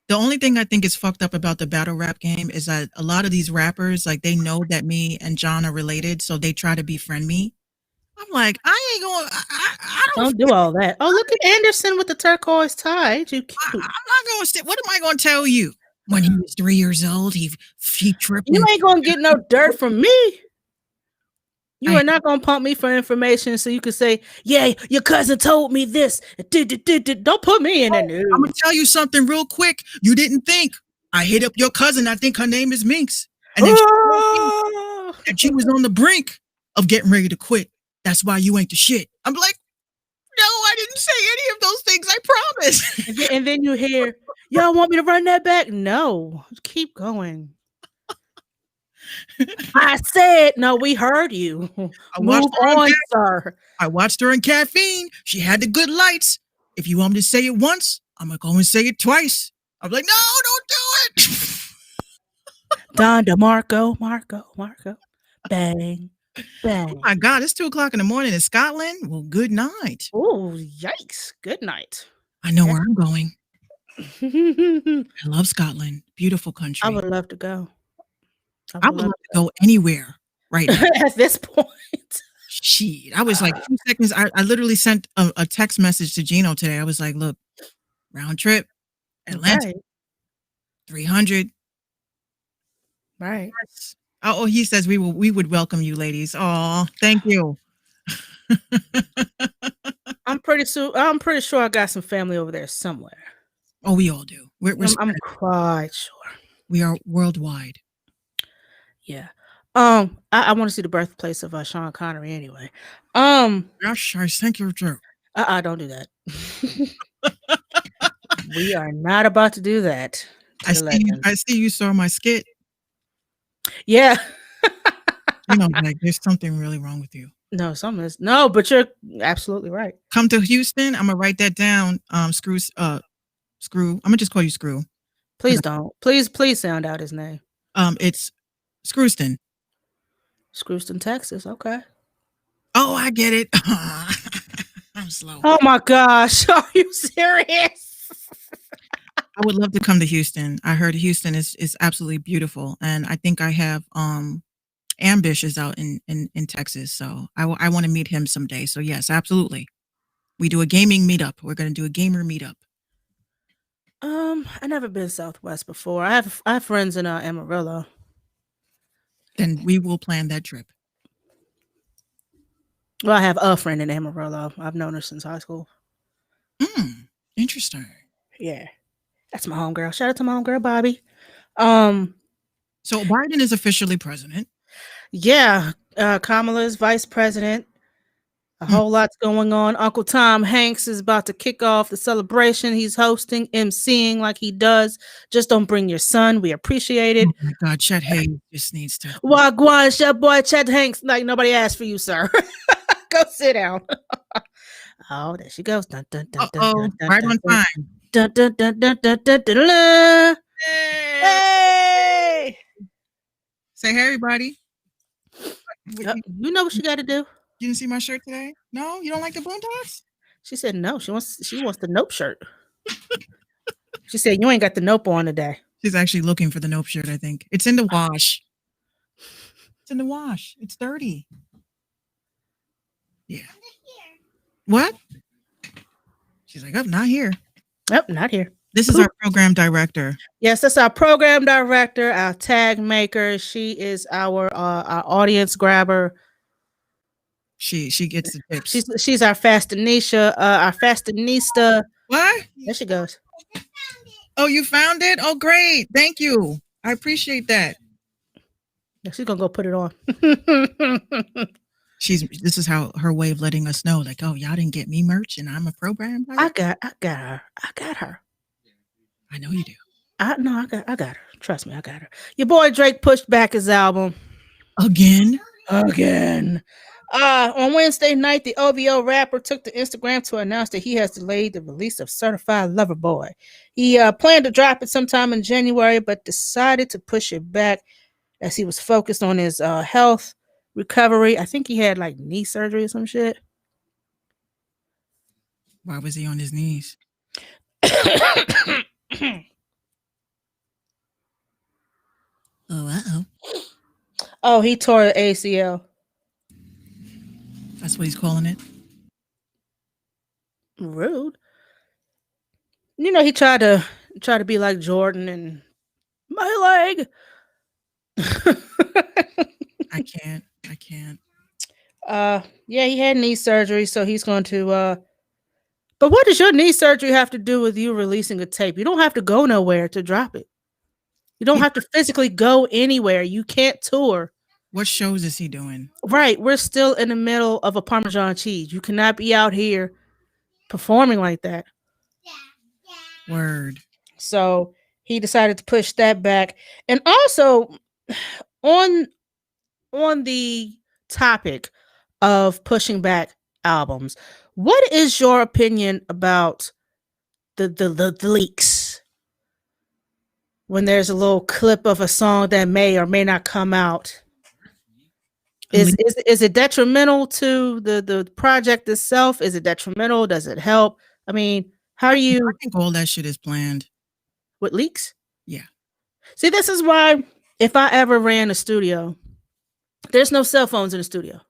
The only thing I think is fucked up about the battle rap game is that a lot of these rappers, like, they know that me and John are related, so they try to befriend me. I'm like, I ain't going. I Don't do all that. Oh, look at Anderson with the turquoise tie. Ain't you cute? I'm not going to sit. What am I going to tell you? When he was 3 years old, he tripped. You ain't gonna get no dirt from me. You I- are not gonna pump me for information so you can say, "Yeah, your cousin told me this." Don't put me in the news. I'm gonna tell you something real quick. You didn't think I hit up your cousin. I think her name is Minx, and then she told me that she was on the brink of getting ready to quit. That's why you ain't the shit. I'm like, no, I didn't say any of those things. I promise. And then you hear, "Y'all want me to run that back?" No, keep going. I said, no, we heard you. Move on, sir. I watched her in Caffeine. She had the good lights. If you want me to say it once, I'm gonna go and say it twice. I'm like, no, don't do it. Don DeMarco, Marco. Bang, bang. Oh my God, it's 2:00 in the morning in Scotland. Well, good night. Oh, yikes. Good night. I know where I'm going. I I love Scotland. Beautiful country. would love to go. I would love to go anywhere right now. At this point. Shit. I was like 2 seconds. I literally sent a text message to Gino today. I was like, look, round trip, Atlanta, 300. Right. Oh, he says we would welcome you, ladies. Oh, thank you. I'm pretty sure I got some family over there somewhere. Oh, we all do. I'm quite sure. We are worldwide. Yeah. I want to see the birthplace of Sean Connery anyway. Gosh, I thank you, Joe. Don't do that. We are not about to do that. I see you saw my skit. Yeah. You know, like there's something really wrong with you. No, no, but you're absolutely right. Come to Houston. I'm gonna write that down. Screw. I'm gonna just call you Screw. Please don't. Please sound out his name. It's Screwston. Screwston, Texas. Okay. Oh, I get it. I'm slow. Oh my gosh. Are you serious? I would love to come to Houston. I heard Houston is absolutely beautiful. And I think I have Ambish is out in Texas. So I want to meet him someday. So yes, absolutely. We do a gaming meetup. We're gonna do a gamer meetup. I never been Southwest before. I have friends in Amarillo. Then we will plan that trip. Well, I have a friend in Amarillo. I've known her since high school. Interesting. Yeah. That's my homegirl. Shout out to my homegirl, Bobby. So Biden is officially president. Yeah. Kamala's vice president. A whole lot's going on. Uncle Tom Hanks is about to kick off the celebration. He's hosting, emceeing like he does. Just don't bring your son. We appreciate it. Oh my God, Chet Hayes just needs to. Wagwan, your boy Chet Hanks. Like nobody asked for you, sir. Go sit down. Oh, there she goes. Dun, dun, dun, dun, dun, dun, right dun, on dun. time. Dun, dun, dun, dun, dun, dun, dun, dun. Hey! Say hey, everybody. You know what she got to do. You didn't see my shirt today? No, you don't like the Boondocks? She said no. She wants the Nope shirt. She said you ain't got the Nope on today. She's actually looking for the Nope shirt. I think it's in the wash. It's in the wash. It's dirty. Yeah. What? She's like, oh, not here. Nope, not here. This is our program director. Yes, that's our program director, our tag maker. She is our audience grabber. She gets the tips. She's our fashionista, What? There she goes. Oh, you found it? Oh, great. Thank you. I appreciate that. Yeah, she's gonna go put it on. This is how her way of letting us know, like, oh, y'all didn't get me merch and I'm a program player. I got her. I got her. I know you do. I got her. Trust me, I got her. Your boy Drake pushed back his album Again? On Wednesday night, the OVO rapper took to Instagram to announce that he has delayed the release of Certified Lover Boy. He planned to drop it sometime in January, but decided to push it back as he was focused on his health recovery. I think he had like knee surgery or some shit. Why was he on his knees? Oh, he tore the ACL. That's what he's calling it. Rude. You know, he tried to be like Jordan and my leg. I can't. Yeah, he had knee surgery, so he's going to but what does your knee surgery have to do with you releasing a tape? You don't have to go nowhere to drop it. You don't have to physically go anywhere. You can't tour. What shows is he doing? Right. We're still in the middle of a Parmesan cheese. You cannot be out here performing like that. Word. So he decided to push that back. And also on the topic of pushing back albums, what is your opinion about the leaks? When there's a little clip of a song that may or may not come out. Is it detrimental to the project itself? Is it detrimental? Does it help? I mean, how do you I think all that shit is planned. with leaks? Yeah. See, this is why if I ever ran a studio, there's no cell phones in the studio.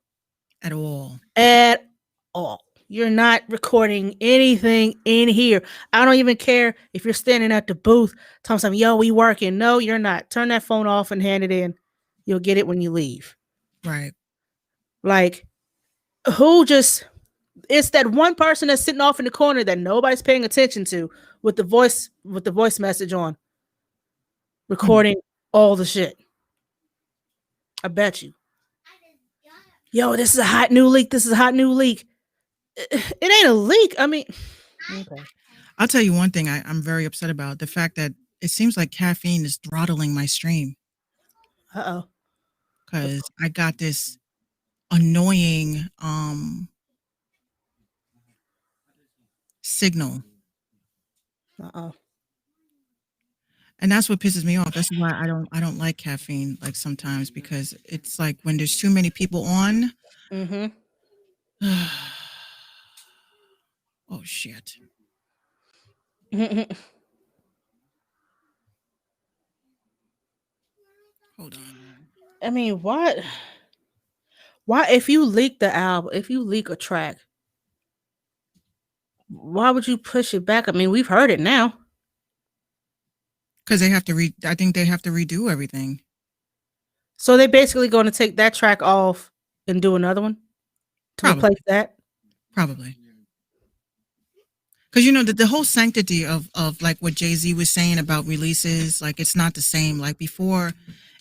At all. At all. You're not recording anything in here. I don't even care if you're standing at the booth telling something, yo, we working. No, you're not. Turn that phone off and hand it in. You'll get it when you leave. Right. Like, it's that one person that's sitting off in the corner that nobody's paying attention to with the voice message on, recording all the shit. I bet you. Yo, this is a hot new leak. It ain't a leak. I mean, okay. I'll tell you one thing I'm very upset about. The fact that it seems like caffeine is throttling my stream. Uh-oh. Because I got this annoying signal. Uh-oh. And that's what pisses me off. That's why I don't like caffeine like sometimes, because it's like when there's too many people on. Mm-hmm. Oh shit. Hold on. I mean, what? Why, if you leak the album, if you leak a track, why would you push it back? I mean, we've heard it now. Because they have to I think they have to redo everything. So they basically going to take that track off and do another one to replace that? Probably. Because you know the whole sanctity of like what Jay-Z was saying about releases, like it's not the same. Like before,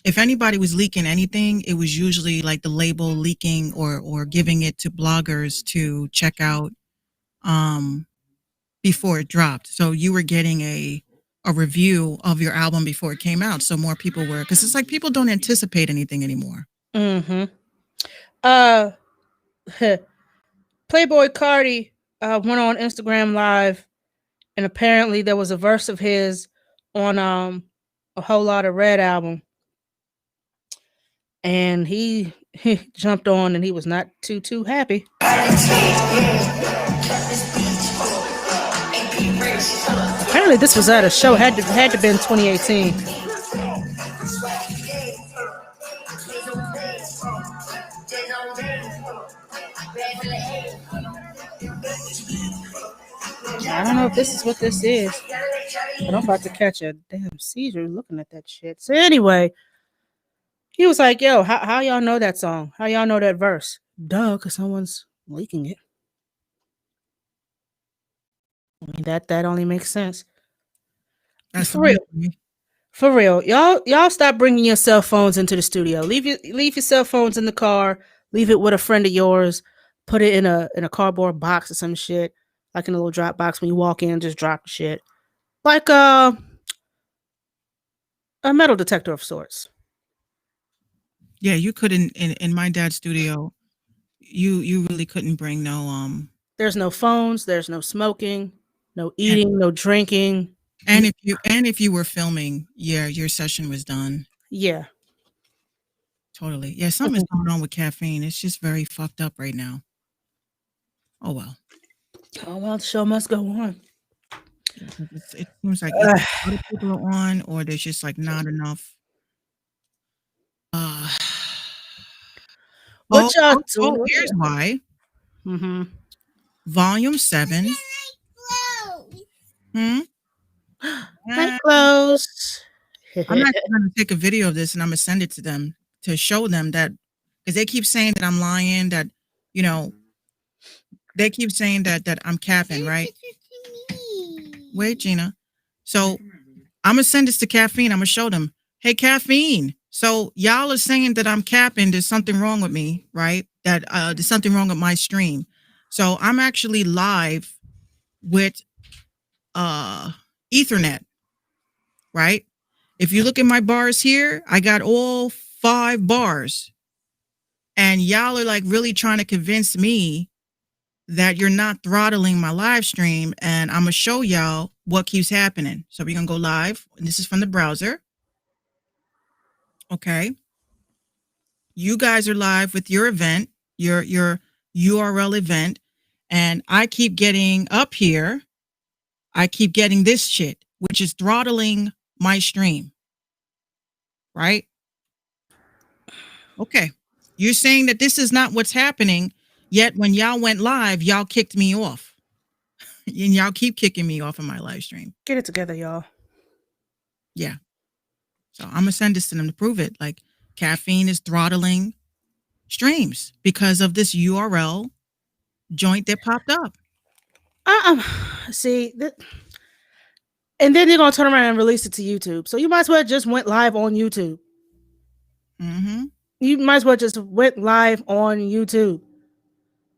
if anybody was leaking anything, it was usually like the label leaking or giving it to bloggers to check out before it dropped. So you were getting a review of your album before it came out. So more people were, because it's like people don't anticipate anything anymore. Mm-hmm. Playboy Cardi went on Instagram Live, and apparently there was a verse of his on A Whole Lot of Red album, and he jumped on, and he was not too happy. Apparently, this was at a show had to been 2018. I don't know if this is what this is, but I'm about to catch a damn seizure looking at that shit. So anyway, he was like, yo, how y'all know that song? How y'all know that verse? Duh, because someone's leaking it. I mean, that only makes sense. That's the For one real. for me. For real. Y'all stop bringing your cell phones into the studio. Leave your cell phones in the car. Leave it with a friend of yours. Put it in a cardboard box or some shit. Like in a little drop box when you walk in, just drop the shit. Like a metal detector of sorts. Yeah, you couldn't in my dad's studio. You really couldn't bring no There's no phones, there's no smoking, no and, eating, no drinking. if you were filming, yeah, your session was done. Yeah. Totally. Yeah, something is going on with caffeine. It's just very fucked up right now. Oh well. Oh well, the show must go on. Yeah, 'cause it seems like either other people are on or there's just like not enough. Uh, What y'all doing? here's why. Mm-hmm. Volume 7. Hmm? Night Uh, clothes. I'm actually going to take a video of this and I'm going to send it to them to show them that because they keep saying that I'm lying, that, you know, they keep saying that I'm capping, right? Wait, Gina. So I'm going to send this to Caffeine. I'm going to show them, hey, Caffeine. So y'all are saying that I'm capping. There's something wrong with me, right? That there's something wrong with my stream. So I'm actually live with Ethernet, right? If you look at my bars here, I got all 5 bars. And y'all are like really trying to convince me that you're not throttling my live stream. And I'm going to show y'all what keeps happening. So we're going to go live. And this is from the browser. Okay. You guys are live with your event, your URL event. And I keep getting up here. I keep getting this shit, which is throttling my stream. Right? Okay. You're saying that this is not what's happening, yet when y'all went live, y'all kicked me off. And y'all keep kicking me off of my live stream. Get it together, y'all. Yeah. So I'm going to send this to them to prove it. Like Caffeine is throttling streams because of this URL joint that popped up. See, and then they're gonna turn around and release it to YouTube. So you might as well just went live on YouTube. Mm-hmm. You might as well just went live on YouTube.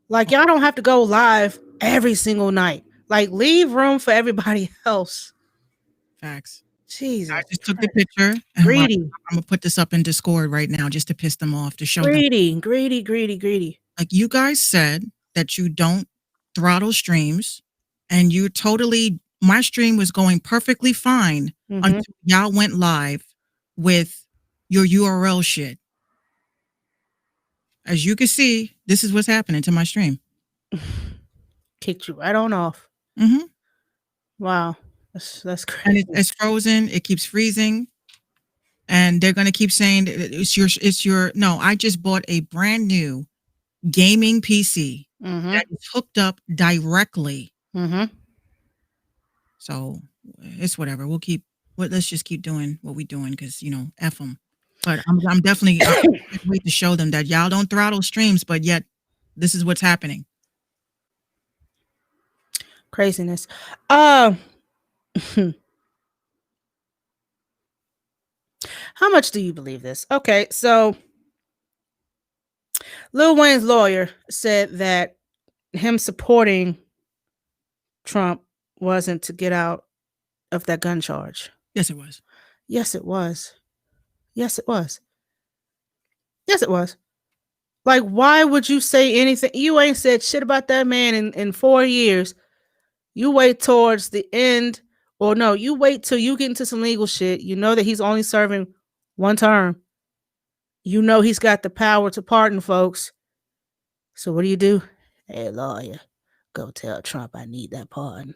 Like y'all don't have to go live every single night. Like leave room for everybody else. Facts. Jesus, I just took the picture and greedy, I'm going to put this up in Discord right now just to piss them off, to show them. greedy. Like you guys said that you don't throttle streams and you totally, my stream was going perfectly fine until y'all went live with your URL shit. As you can see, this is what's happening to my stream. Kicked you right on off. Mm-hmm. Wow, that's crazy. And it's frozen. It keeps freezing. And they're going to keep saying it's your, no, I just bought a brand new gaming PC that is hooked up directly. So it's whatever. Let's just keep doing what we're doing because, you know, F them. But I'm definitely wait to show them that y'all don't throttle streams, but yet this is what's happening. Craziness. How much do you believe this? Okay, so Lil Wayne's lawyer said that him supporting Trump wasn't to get out of that gun charge. Yes, it was. Yes, it was. Yes, it was. Yes, it was. Like, why would you say anything? You ain't said shit about that man in 4 years. You wait towards the end, or no, you wait till you get into some legal shit. You know that he's only serving 1 term. You know he's got the power to pardon folks. So what do? Hey, lawyer, go tell Trump I need that pardon.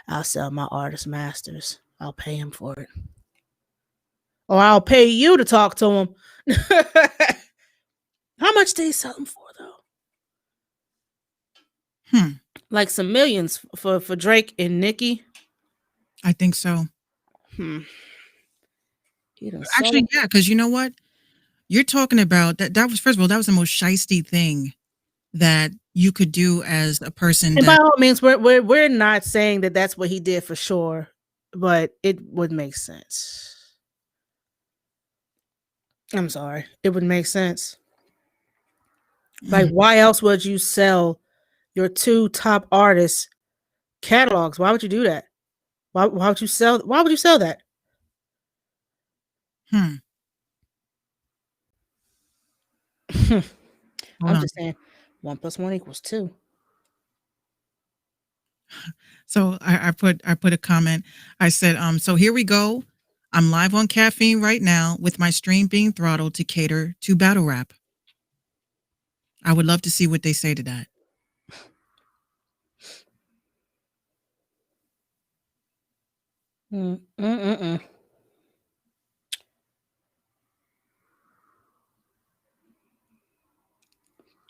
I'll sell my artist masters. I'll pay him for it. Or I'll pay you to talk to him. How much did he sell them for, though? Like some millions for Drake and Nicki? I think so. Actually, yeah, because you know what? You're talking about that was, first of all, that was the most shisty thing that you could do as a person And by that all means, we're not saying that that's what he did for sure, but it would make sense. I'm sorry, it would make sense. Like, why else would you sell your two top artists catalogs? Why would you do that? Why would you sell? Why would you sell that? Hold I'm on. just saying, 1 + 1 = 2. So I put a comment. I said, so here we go. I'm live on caffeine right now with my stream being throttled to cater to battle rap. I would love to see what they say to that.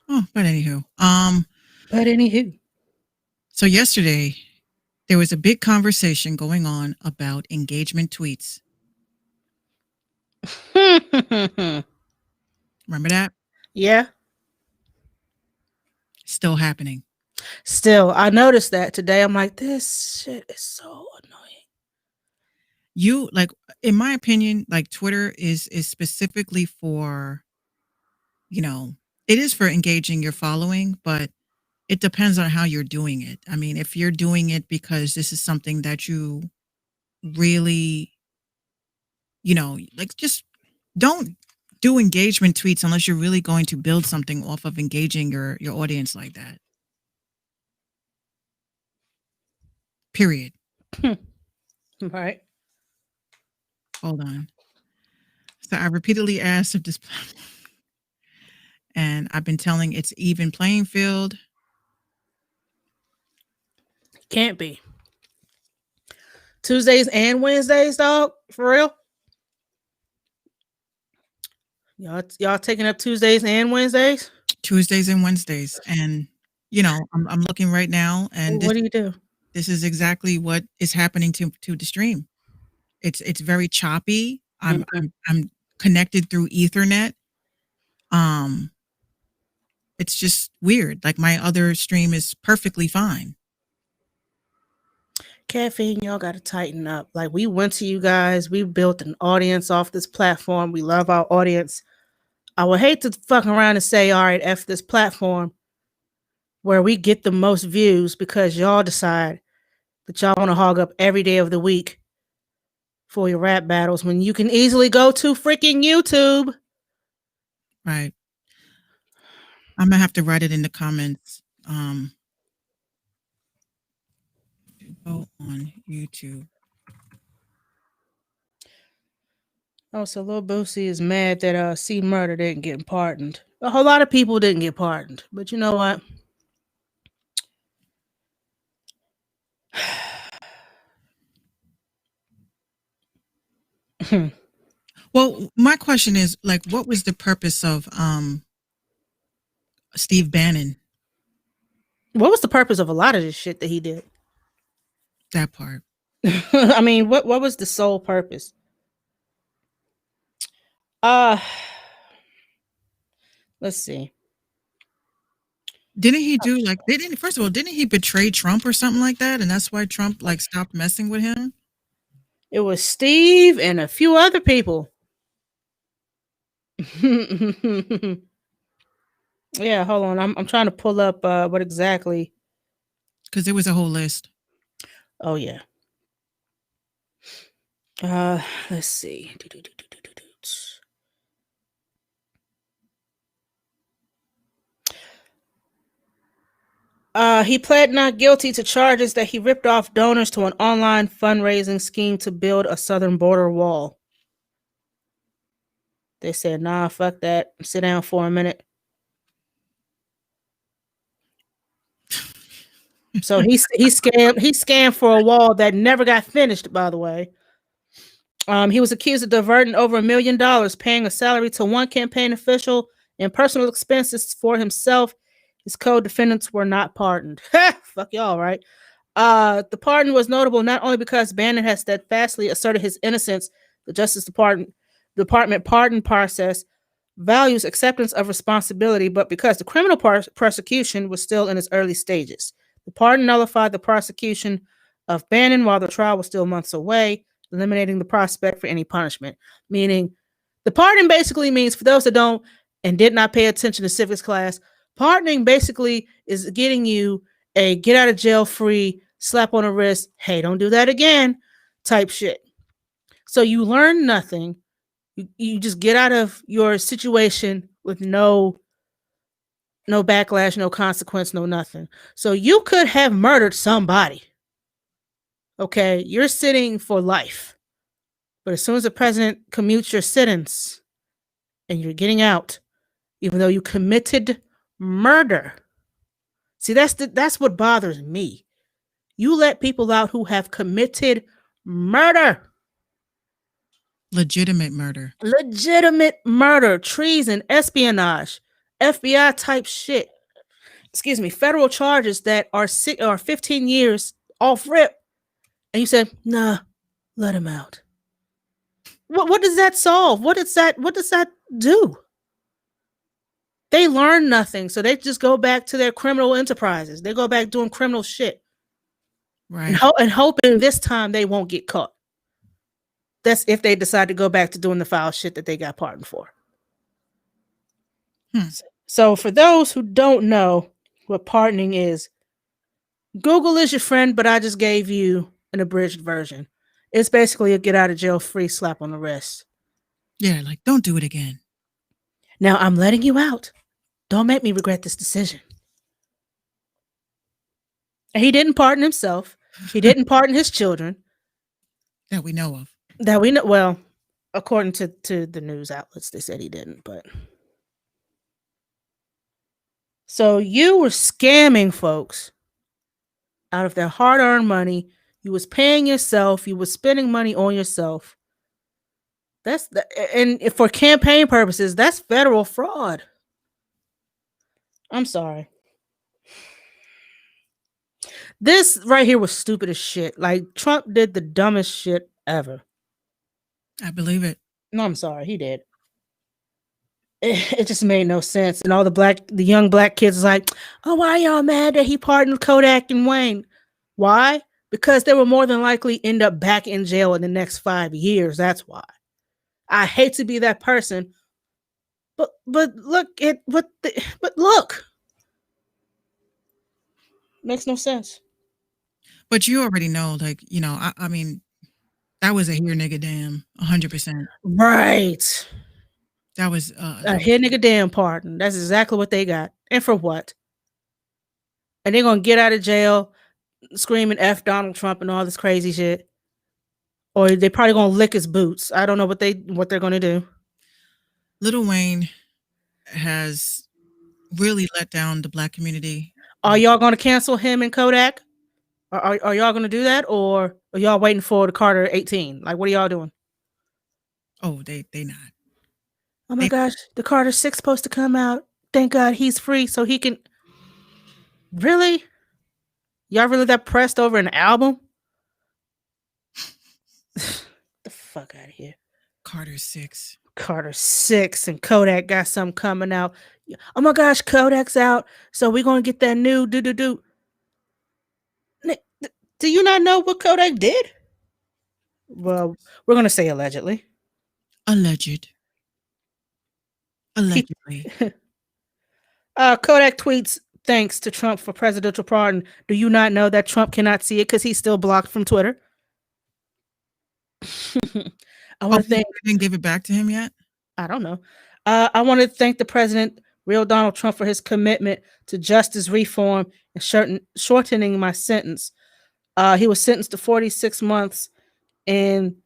Oh, but anywho, so yesterday there was a big conversation going on about engagement tweets. Remember that? Yeah. Still happening. Still, I noticed that today. I'm like, this shit is so annoying. You like, in my opinion, like Twitter is specifically for, it is for engaging your following, but it depends on how you're doing it. I mean, if you're doing it because this is something that you really, like, just don't do engagement tweets unless you're really going to build something off of engaging your audience like that. Period. Right. Hold on. So I repeatedly asked if this, and I've been telling it's even playing field. Can't be. Tuesdays and Wednesdays, dog. For real. Y'all taking up Tuesdays and Wednesdays? Tuesdays and Wednesdays. And, I'm looking right now, and What do you do? this is exactly what is happening to the stream. It's very choppy. I'm connected through Ethernet. It's just weird. Like, my other stream is perfectly fine. Caffeine, y'all got to tighten up. Like, we went to you guys. We built an audience off this platform. We love our audience. I would hate to fuck around and say, all right, F this platform where we get the most views because y'all decide that y'all want to hog up every day of the week for your rap battles when you can easily go to freaking YouTube. Right. I'm gonna have to write it in the comments. Go on YouTube. Oh, so Lil Boosie is mad that C Murder didn't get pardoned. A whole lot of people didn't get pardoned, but you know what? Well, my question is, like, what was the purpose of Steve Bannon? What was the purpose of a lot of this shit that he did? That part. I mean, what was the sole purpose? Let's see. Didn't he do like first of all, didn't he betray Trump or something like that? And that's why Trump like stopped messing with him? It was Steve and a few other people. Yeah, hold on. I'm trying to pull up what exactly. Because there was a whole list. Oh yeah. Let's see. He pled not guilty to charges that he ripped off donors to an online fundraising scheme to build a southern border wall. They said, nah, fuck that. Sit down for a minute. So he scammed for a wall that never got finished, by the way. He was accused of diverting over $1 million, paying a salary to one campaign official and personal expenses for himself. His co-defendants were not pardoned. Fuck y'all, right? The pardon was notable not only because Bannon has steadfastly asserted his innocence, the Justice Department pardon process values acceptance of responsibility, but because the criminal prosecution was still in its early stages. The pardon nullified the prosecution of Bannon while the trial was still months away, eliminating the prospect for any punishment. Meaning, the pardon basically means, for those that don't and did not pay attention to civics class, pardoning basically is getting you a get out of jail free, slap on the wrist, hey, don't do that again type shit. So you learn nothing. You just get out of your situation with no backlash, no consequence, no nothing. So you could have murdered somebody. Okay, you're sitting for life. But as soon as the president commutes your sentence and you're getting out, even though you committed murder. See, that's what bothers me. You let people out who have committed murder. Legitimate murder. Legitimate murder, treason, espionage, FBI type shit. Excuse me, federal charges that are 15 years off rip. And you said, nah, let him out. What does that solve? What does that do? They learn nothing, so they just go back to their criminal enterprises. They go back doing criminal shit, right? And hoping this time they won't get caught. That's if they decide to go back to doing the foul shit that they got pardoned for. So for those who don't know what pardoning is, Google is your friend, but I just gave you an abridged version. It's basically a get out of jail free slap on the wrist. Yeah, like don't do it again. Now I'm letting you out. Don't make me regret this decision. And he didn't pardon himself. He didn't pardon his children. That we know of. That we know. Well, according to the news outlets, they said he didn't. But so you were scamming folks out of their hard-earned money. You was paying yourself. You was spending money on yourself. And for campaign purposes, that's federal fraud. I'm sorry. This right here was stupid as shit. Like, Trump did the dumbest shit ever. I believe it. No, I'm sorry. He did. It just made no sense. And all the young black kids was like, oh, why y'all mad that he pardoned Kodak and Wayne? Why? Because they will more than likely end up back in jail in the next 5 years. That's why. I hate to be that person. But look at but look. Makes no sense. But you already know, like, you know, I mean, that was a here nigga damn 100%. Right. That was a here nigga damn pardon. That's exactly what they got. And for what? And they're gonna get out of jail screaming F Donald Trump and all this crazy shit. Or they probably gonna lick his boots. I don't know what they're gonna do. Lil Wayne has really let down the black community. Are y'all gonna cancel him and Kodak? Are y'all gonna do that, or are y'all waiting for the Carter 18? Like, what are y'all doing? Oh, they not. Oh my gosh, the Carter 6 supposed to come out. Thank God he's free, so he can. Really? Y'all really that pressed over an album? The fuck out of here. Carter 6. Carter 6 and Kodak got something coming out. Oh my gosh, Kodak's out, so we're gonna get that new do. Do you not know what Kodak did? Well, we're gonna say allegedly. Allegedly. Kodak tweets thanks to Trump for presidential pardon. Do you not know that Trump cannot see it because he's still blocked from Twitter? I want to thank. Didn't give it back to him yet. I don't know. I want to thank the president, real Donald Trump, for his commitment to justice reform and shortening my sentence. He was sentenced to 46 months in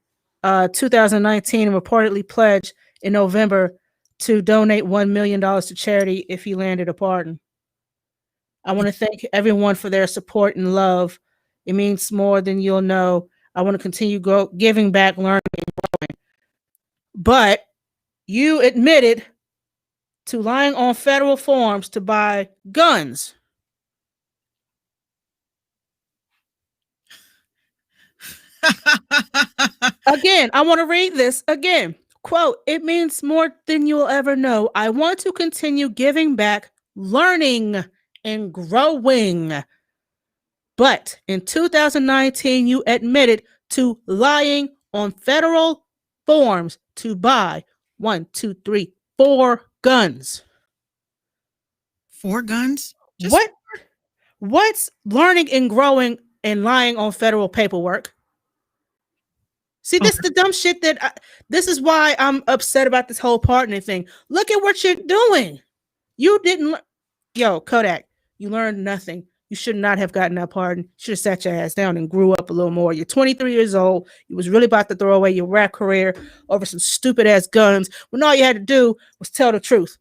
2019 and reportedly pledged in November to donate $1 million to charity if he landed a pardon. I want to thank everyone for their support and love. It means more than you'll know. I want to continue giving back, learning, and growing. But you admitted to lying on federal forms to buy guns. Again, I want to read this again. Quote, it means more than you'll ever know. I want to continue giving back, learning, and growing. But in 2019, you admitted to lying on federal forms to buy 4 guns. 4 guns? Just What? What's learning and growing and lying on federal paperwork? See, this is the dumb shit this is why I'm upset about this whole partner thing. Look at what you're doing. You didn't, yo, Kodak, you learned nothing. You should not have gotten that pardon. You should have sat your ass down and grew up a little more. You're 23 years old. You was really about to throw away your rap career over some stupid ass guns when all you had to do was tell the truth.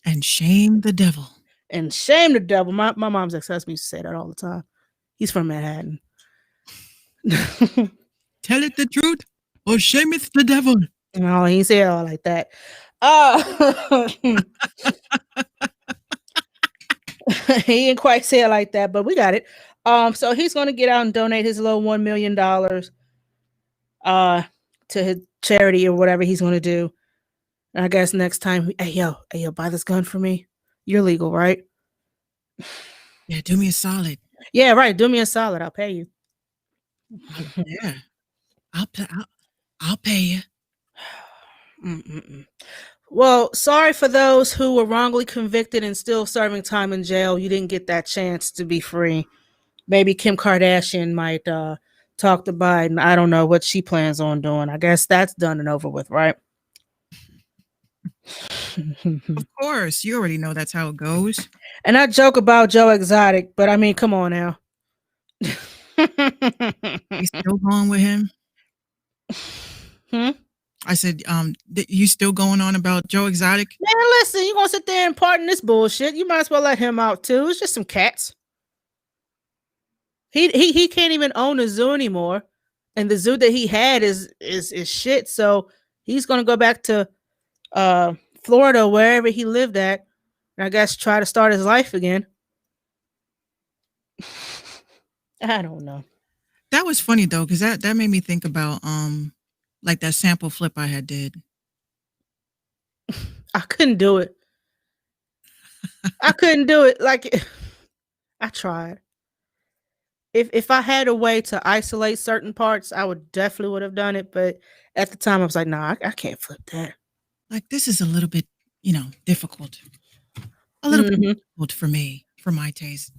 And shame the devil. And shame the devil. My mom's ex-husband used to say that all the time. He's from Manhattan. Tell it the truth or shameth the devil. No, he said it all like that. He didn't quite say it like that, but we got it. So he's gonna get out and donate his little $1 million to his charity or whatever he's gonna do. And I guess next time, hey yo, buy this gun for me. You're legal, right? Yeah, do me a solid. Yeah, right. Do me a solid. I'll pay you. Yeah, I'll pay you. Well, sorry for those who were wrongly convicted and still serving time in jail. You didn't get that chance to be free. Maybe Kim Kardashian might talk to Biden. I don't know what she plans on doing. I guess that's done and over with, right? Of course, you already know that's how it goes. And I joke about Joe Exotic, but I mean, come on now. You still going with him? I said, you still going on about Joe Exotic? Man, listen, you gonna sit there and pardon this bullshit? You might as well let him out too. It's just some cats. He can't even own a zoo anymore, and the zoo that he had is shit. So he's gonna go back to Florida, wherever he lived at, and I guess try to start his life again. I don't know. That was funny though, because that made me think about like that sample flip I had did. I couldn't do it. I couldn't do it. Like I tried. If I had a way to isolate certain parts, I would have done it. But at the time, I was like, nah, I can't flip that. Like this is a little bit, difficult. A little bit difficult for me, for my taste.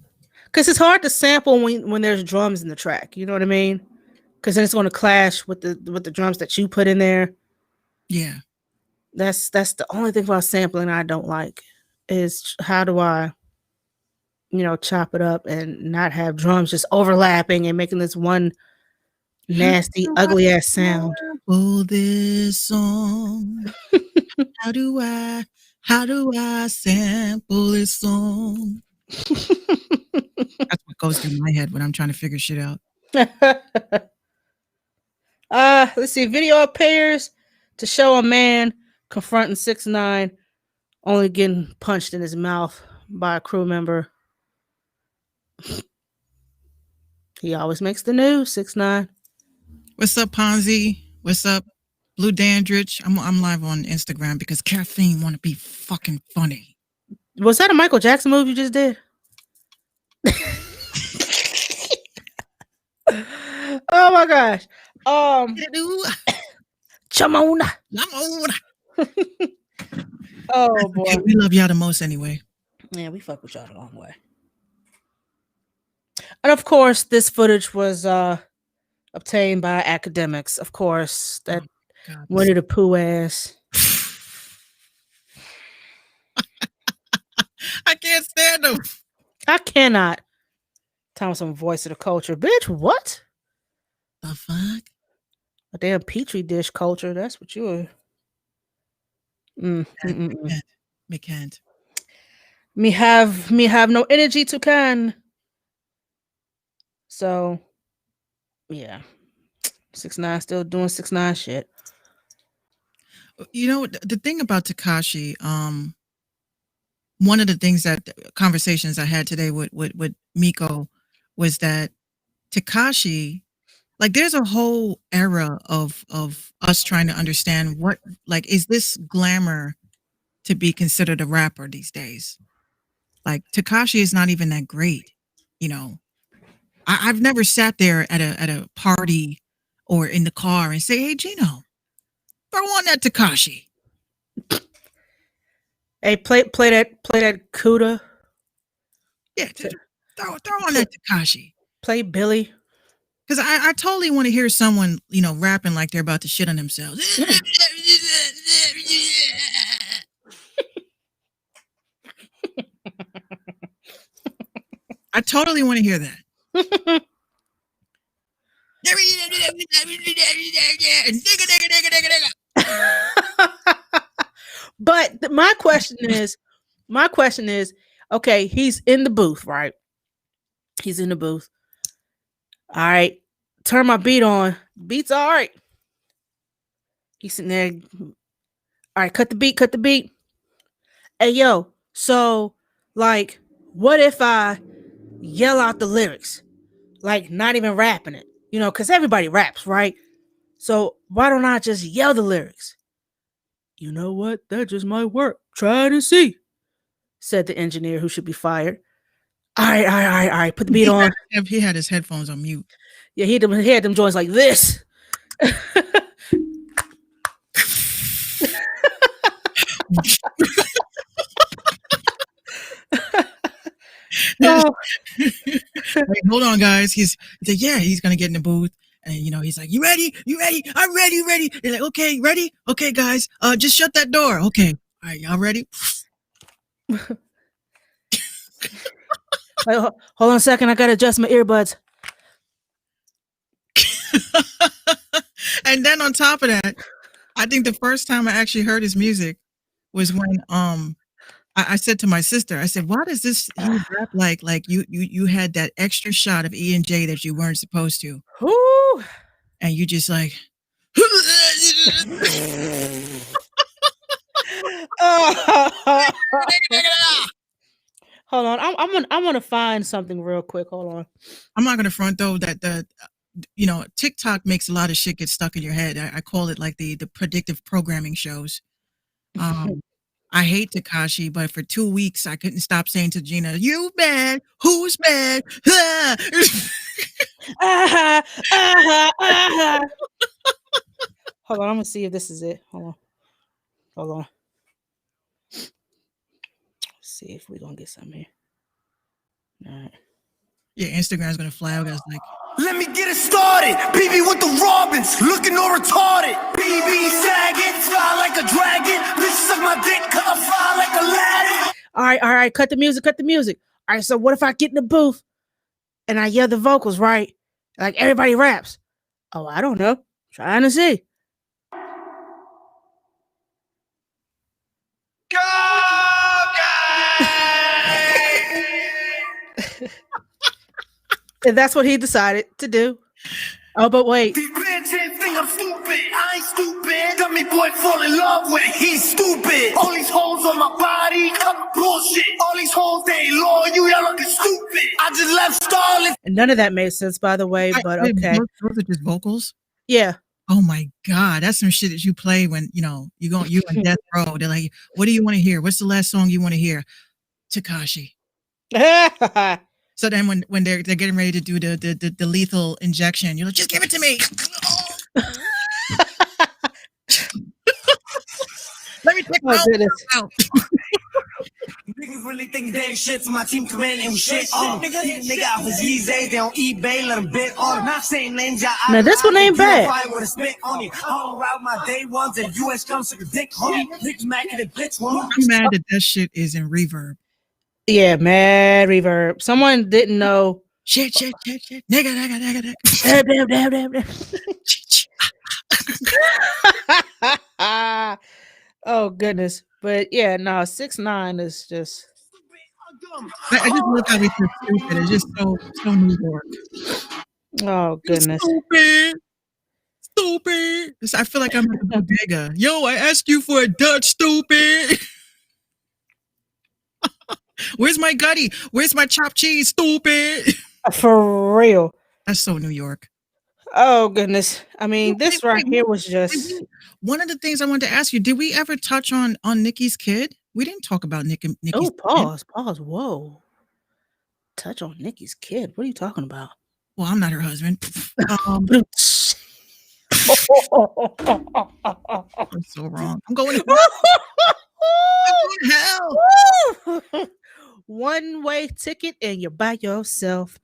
Because it's hard to sample when there's drums in the track. You know what I mean? Because then it's going to clash with the drums that you put in there. Yeah, that's the only thing about sampling I don't like is how do I, chop it up and not have drums just overlapping and making this one nasty, ugly ass sound. Oh, this song. How do I sample this song? That's what goes through my head when I'm trying to figure shit out. Let's see. Video appears to show a man confronting 6ix9ine, only getting punched in his mouth by a crew member. He always makes the news, 6ix9ine. What's up, Ponzi? What's up, Blue Dandridge? I'm live on Instagram because Kathleen want to be fucking funny. Was that a Michael Jackson move you just did? Oh my gosh. Chamona. Oh boy. Okay, we love y'all the most anyway. Yeah, we fuck with y'all the long way. And of course, this footage was obtained by academics. Of course, that Winnie the Pooh ass. I can't stand them. I cannot. Some voice of the culture. Bitch, what? The fuck? A damn petri dish culture. That's what you are. Me can't. Me have no energy to can. So, yeah. 6ix9ine still doing 6ix9ine shit. The thing about Tekashi, one of the things that conversations I had today with Miko was that Tekashi Like there's a whole era of us trying to understand what, like, is this glamour to be considered a rapper these days? Like Takashi is not even that great, you know. I've never sat there at a party or in the car and say, "Hey, Gino, throw on that Takashi." Hey, play that Cuda. Yeah, throw on that Takashi. Play Billy. Because I totally want to hear someone, you know, rapping like they're about to shit on themselves. I totally want to hear that. But my question is, okay, he's in the booth, right? He's in the booth. All right, turn my beat on. Beat's all right. He's sitting there. All right, cut the beat. Hey, yo, so, like, what if I yell out the lyrics? Like, not even rapping it, you know, because everybody raps, right? So, why don't I just yell the lyrics? You know what? That just might work. Try to see, said the engineer who should be fired. All right. Put the beat on. He had his headphones on mute. Yeah, he had them joints like this. Oh. Wait, hold on, guys. He's like, yeah, he's gonna get in the booth, and you know, he's like, you ready? I'm ready. They're like, okay, ready? Okay, guys, just shut that door. Okay, all right, y'all ready? Like, hold on a second, I gotta adjust my earbuds. And then on top of that, I think the first time I actually heard his music was when I said to my sister, I said, why does this he rap like you had that extra shot of E and J that you weren't supposed to? Woo. And you just like Hold on, I'm gonna find something real quick. Hold on. I'm not gonna front though that the you know, TikTok makes a lot of shit get stuck in your head. I call it like the predictive programming shows. I hate Takashi, but for 2 weeks I couldn't stop saying to Gina, "You bad? Who's bad?" Hold on, I'm gonna see if this is it. Hold on. Let's see if we're gonna get something here. All right. Yeah, Instagram's gonna flag us like, let me get it started. BB with the Robins, looking all retarded. BB sagging, fly like a dragon. Bitch suck my dick, cause I fly like a ladder. All right. Cut the music. All right, so what if I get in the booth and I yell the vocals, right? Like everybody raps. Oh, I don't know. Trying to see. Go, And that's what he decided to do. Oh, but wait. these bitches think I'm stupid. I ain't stupid. Got me boy fall in love with. He's stupid. All these hoes on my body, come bullshit. All these hoes they ain't loyal. Y'all looking stupid. I just left Starless. And none of that made sense, by the way. But okay. those are just vocals. Yeah. Oh my God, that's some shit that you play when you know you on death row. They're like, what do you want to hear? What's the last song you want to hear? Takashi. So then when they're getting ready to do the lethal injection, you're like, just give it to me. Let me take my own out. Niggas really think they shit, so my team come in and we shit. Oh, nigga out his Yeezys, they on eBay, let them bid on them. Not saying names, y'all. Now this one ain't bad. I would have spit on you. I don't ride my day ones and US comes to the dick, homie. Niggas mad at the bitch, woman. I'm mad that shit is in reverb. Yeah, mad reverb. Someone didn't know. Shit. Nigga. Damn. Oh goodness. But yeah, no, 6ix9ine is just. I just look how we so stupid. It's just so New York. Oh goodness. Stupid. I feel like I'm at the bodega. Yo, I asked you for a Dutch, stupid. Where's my gutty? Where's my chopped cheese, stupid? For real. That's so New York. Oh goodness. I mean, this right wait, here was wait, just one of the things I wanted to ask you, did we ever touch on Nikki's kid? We didn't talk about Nikki's oh, kid. pause. Whoa. Touch on Nikki's kid. What are you talking about? Well, I'm not her husband. I'm so wrong. I'm going to hell. One way ticket and you're by yourself.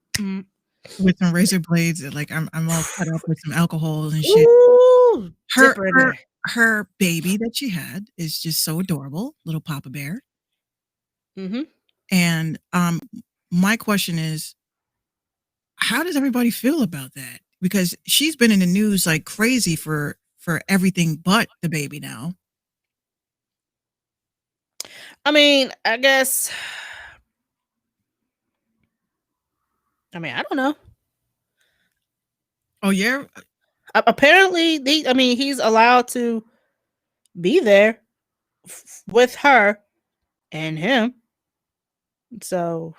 With some razor blades, like I'm all cut up with some alcohol and shit. Ooh, Her, dipper in her, there. her baby that she had is just so adorable, little Papa Bear. Mm-hmm. And my question is, how does everybody feel about that? Because she's been in the news like crazy for everything but the baby now. I mean, I guess. I mean, I don't know. Oh yeah, Apparently, he's allowed to be there with her and him. So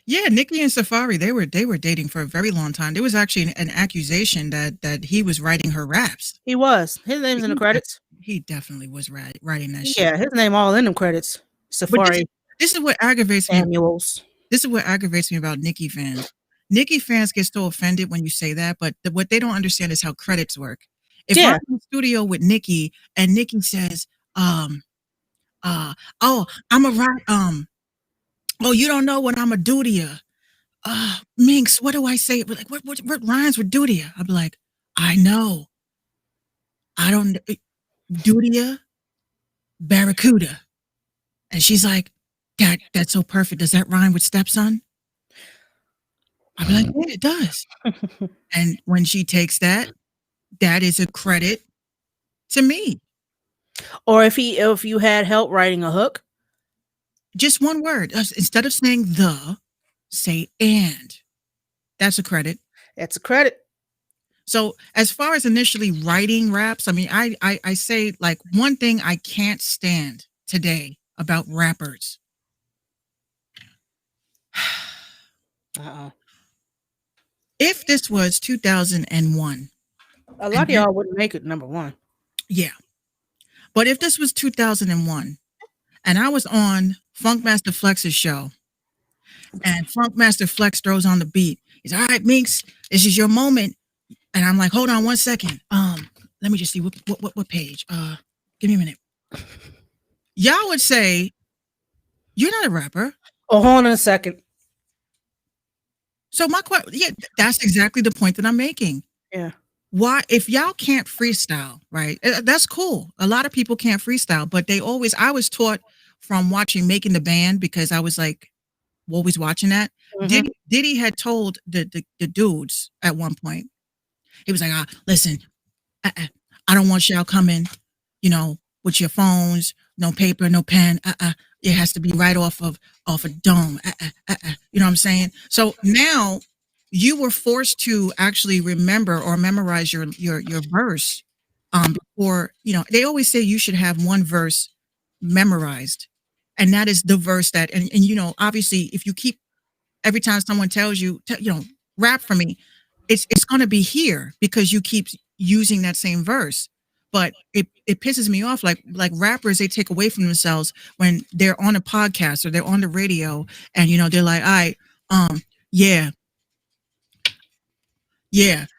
yeah. Nikki and Safari, they were dating for a very long time. There was actually an accusation that he was writing her raps. he was. His name's in the credits. He definitely was writing that shit. Yeah, his name all in them credits. But Safari this is what aggravates me. Samuels. This is what aggravates me about Nikki fans. Nikki fans get so offended when you say that, but what they don't understand is how credits work. If I'm in the studio with Nikki and Nikki says, oh, I'm a right, oh, you don't know what I'm a do to you. Minx, what do I say? Like, what rhymes with do to you? I'd be like, I know. I don't do to you, Barracuda. And she's like, that's so perfect. Does that rhyme with stepson? I'd be like, yeah, it does. And when she takes that is a credit to me. Or if you had help writing a hook, just one word. Instead of saying the, say and. That's a credit. That's a credit. So as far as initially writing raps, I mean, I say like one thing I can't stand today about rappers. If this was 2001, a lot of y'all wouldn't make it number one. Yeah. But if this was 2001 and I was on Funkmaster Flex's show and Funkmaster Flex throws on the beat, he's all right, Minx, this is your moment. And I'm like, hold on 1 second. Let me just see what page. Give me a minute. Y'all would say, you're not a rapper. Oh, hold on a second. So my question, yeah, that's exactly the point that I'm making. Yeah. Why, if y'all can't freestyle, right? That's cool. A lot of people can't freestyle, but I was taught from watching Making the Band because I was like always watching that. Mm-hmm. Diddy had told the dudes at one point, he was like, listen, I don't want y'all coming, with your phones, no paper, no pen. It has to be right off a dome. You know what I'm saying? So now you were forced to actually remember or memorize your verse before, they always say you should have one verse memorized. And that is the verse that, and obviously if you keep, every time someone tells you, rap for me, it's going to be here because you keep using that same verse. But it pisses me off. Like rappers, they take away from themselves when they're on a podcast or they're on the radio and, they're like, all right, yeah.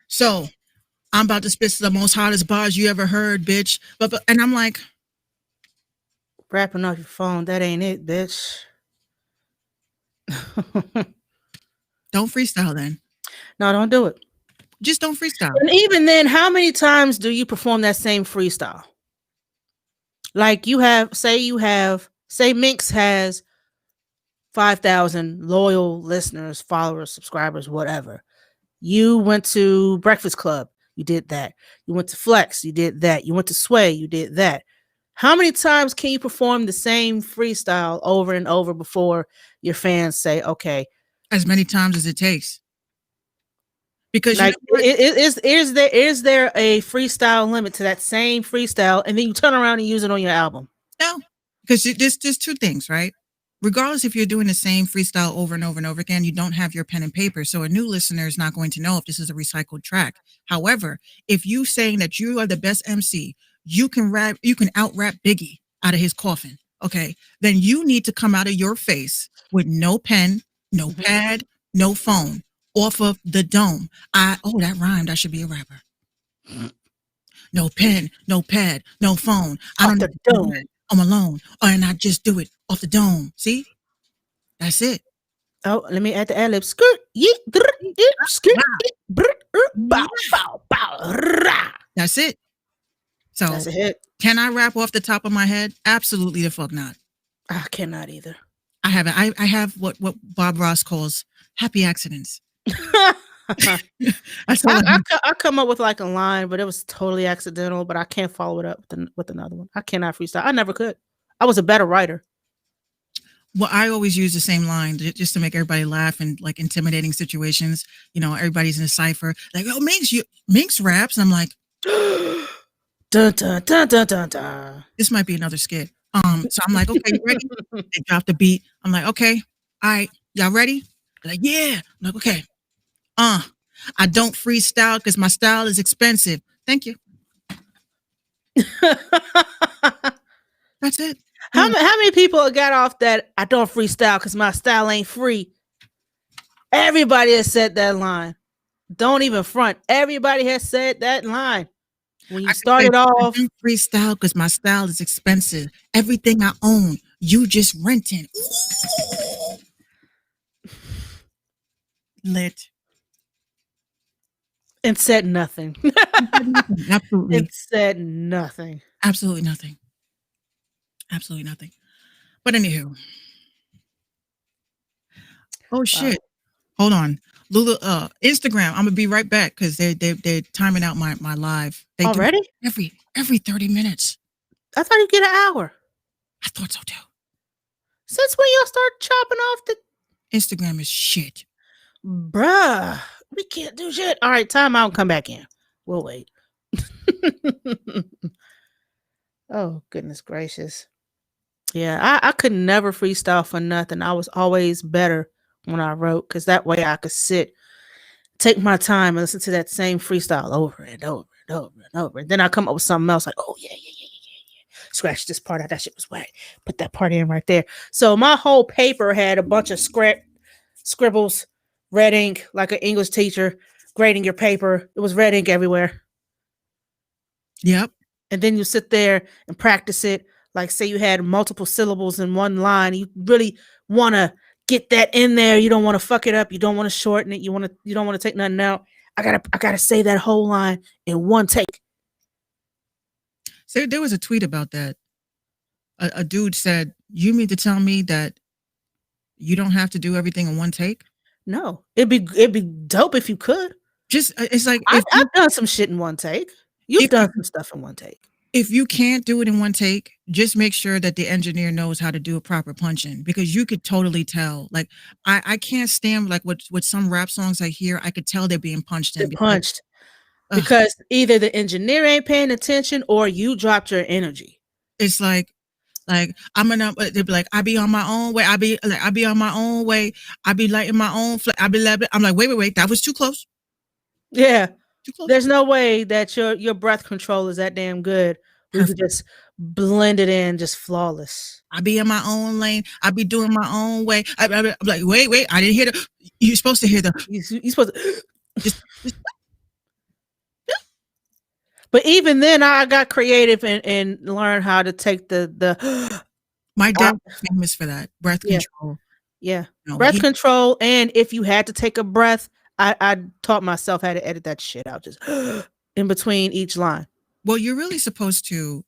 So I'm about to spit the most hottest bars you ever heard, bitch. And I'm like, rapping off your phone, that ain't it, bitch. Don't freestyle then. No, don't do it. Just don't freestyle. And even then, how many times do you perform that same freestyle? Like say Minx has 5,000 loyal listeners, followers, subscribers, whatever. You went to Breakfast Club, you did that. You went to Flex, you did that. You went to Sway, you did that. How many times can you perform the same freestyle over and over before your fans say, okay? As many times as it takes. Because like, is there a freestyle limit to that same freestyle, and then you turn around and use it on your album? No, because there's two things, right? regardless if you're doing the same freestyle over and over and over again, you don't have your pen and paper. So a new listener is not going to know if this is a recycled track. However, if you saying that you are the best MC, you can out rap Biggie out of his coffin. Okay. Then you need to come out of your face with no pen, no pad, no phone off of the dome. That rhymed. I should be a rapper. No pen, no pad, no phone. I don't Off the dome. I'm alone. And I just do it off the dome. See? That's it. Oh, let me add the ad lib. Skirt, yeet, skirt, bow, bow, bow, rah. That's it. So That's a hit. Can I rap off the top of my head? Absolutely the fuck not. I cannot either. I haven't. I have what Bob Ross calls happy accidents. I come up with like a line, but it was totally accidental. But I can't follow it up with another one. I cannot freestyle. I never could. I was a better writer. Well, I always use the same line just to make everybody laugh in like intimidating situations. You know, everybody's in a cipher. Like, oh, Minx raps. And I'm like, dun, dun, dun, dun, dun, dun. This might be another skit. So I'm like, okay, you ready? They drop the beat. I'm like, okay, all right, y'all ready? They're like, yeah. I'm like, okay. I don't freestyle because my style is expensive. Thank you. That's it. How many people got off that I don't freestyle because my style ain't free? Everybody has said that line. Don't even front. Everybody has said that line. When you started off, freestyle because my style is expensive. Everything I own, you just renting. Lit. And said nothing. Absolutely. It said nothing. Absolutely nothing. Absolutely nothing. But anywho. Oh shit. Hold on. Lulu, Instagram. I'm gonna be right back because they're timing out my live. They already? Do every 30 minutes. I thought you get an hour. I thought so too. Since when y'all start chopping off the Instagram is shit. Bruh. We can't do shit. All right, time out and come back in. We'll wait. Oh, goodness gracious. Yeah, I could never freestyle for nothing. I was always better when I wrote because that way I could sit, take my time and listen to that same freestyle over and over and over and over. And then I come up with something else like, oh, yeah. Scratch this part out. That shit was whack. Put that part in right there. So my whole paper had a bunch of scribbles, red ink, like an English teacher grading your paper. It was red ink everywhere. Yep. And then you sit there and practice it. Like say you had multiple syllables in one line. You really want to get that in there. You don't want to fuck it up. You don't want to shorten it. You don't want to take nothing out. I gotta say that whole line in one take. So there was a tweet about that. A dude said, "You mean to tell me that you don't have to do everything in one take?" No, it'd be dope if you could. Just it's like I've done some shit in one take. You've done some stuff in one take. If you can't do it in one take, just make sure that the engineer knows how to do a proper punch in because you could totally tell. Like I can't stand like with some rap songs I hear, I could tell they're being punched in. Because either the engineer ain't paying attention or you dropped your energy. It's like I'm gonna they'd be like, I be on my own way. I be on my own way. I be lighting my own I'm like, wait, that was too close. Yeah. There's no way that your breath control is that damn good. We could just blend it in, just flawless. I be in my own lane. I be doing my own way. I'm like, wait, I didn't hear the. You're supposed to hear the. You're supposed to. But even then, I got creative and learned how to take the. My dad was famous for that breath control. Yeah, breath control, and if you had to take a breath, I taught myself how to edit that shit out, just in between each line. Well, you're really supposed to.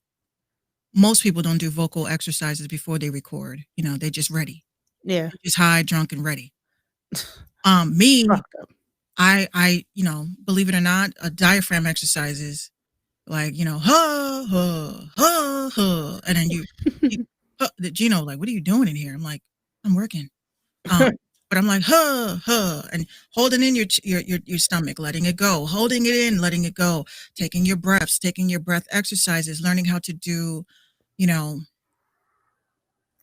Most people don't do vocal exercises before they record. You know, they're just ready. Yeah, just high, drunk, and ready. Me, I, believe it or not, diaphragm exercises, like and then you Gino, like, what are you doing in here? I'm like, I'm working. But I'm like, and holding in your stomach, letting it go, holding it in, letting it go, taking your breaths, taking your breath exercises, learning how to do,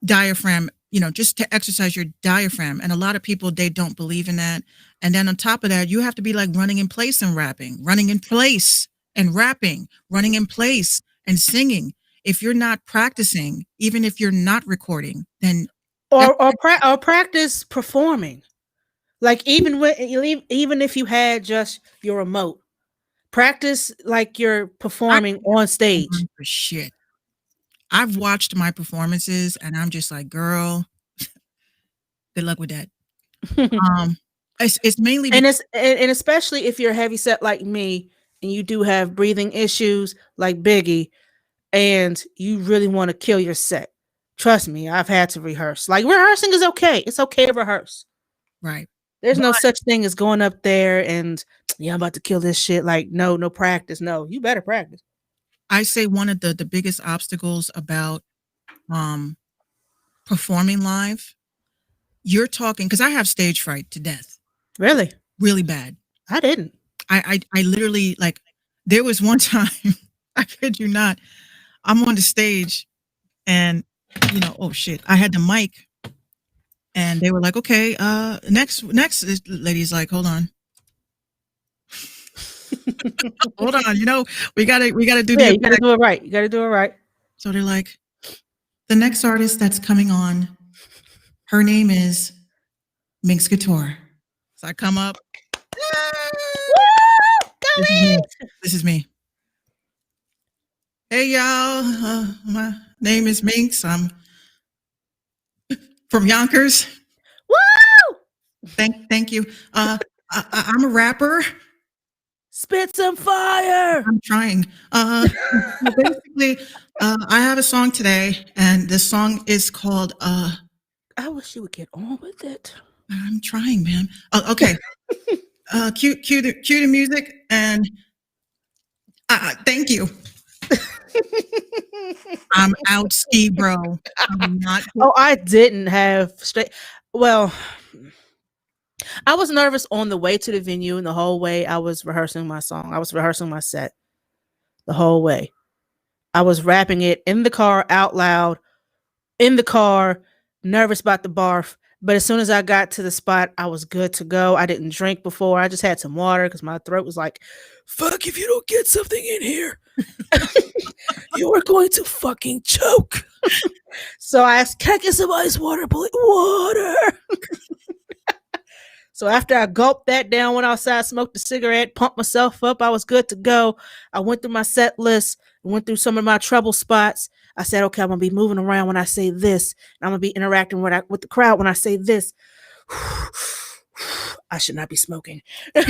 diaphragm, just to exercise your diaphragm. And a lot of people, they don't believe in that. And then on top of that, you have to be like running in place and rapping, running in place and rapping, running in place and singing. If you're not practicing, even if you're not recording, then or practice performing. Like even if you had just your remote, practice like you're performing on stage. for shit. I've watched my performances and I'm just like, girl, good luck with that. It's mainly and especially if you're heavy set like me and you do have breathing issues like Biggie and you really want to kill your set. Trust me, I've had to rehearse. Like rehearsing is okay. It's okay to rehearse. Right. There's no such thing as going up there and I'm about to kill this shit. Like no practice. No, you better practice. I say one of the biggest obstacles about performing live, you're talking, because I have stage fright to death. Really? Really bad. I didn't. I literally, like, there was one time, I kid you not, I'm on the stage and, oh shit, I had the mic and they were like, okay, next lady's like, hold on. Hold on, we gotta do you gotta do it right. You gotta do it right. So they're like, the next artist that's coming on, her name is Minx Couture. So I come up. This is me. Hey y'all, my name is Minx. I'm from Yonkers. Woo! Thank you. I'm a rapper. Spit some fire. I'm trying. Basically, I have a song today, and the song is called. I wish you would get on with it. I'm trying, man. Okay. Cue the music, and thank you. I'm out ski, bro. I'm not. Oh, I didn't have straight. Well, I was nervous on the way to the venue, and the whole way I was rehearsing my song. I was rehearsing my set the whole way. I was rapping it in the car out loud, in the car, nervous about the barf. But as soon as I got to the spot, I was good to go. I didn't drink before. I just had some water because my throat was like, fuck if you don't get something in here. You are going to fucking choke. So I asked, can I get some ice water, please? Water. So after I gulped that down, went outside, smoked a cigarette, pumped myself up, I was good to go. I went through my set list, went through some of my trouble spots. I said, okay, I'm going to be moving around when I say this. And I'm going to be interacting with the crowd when I say this. I should not be smoking. Put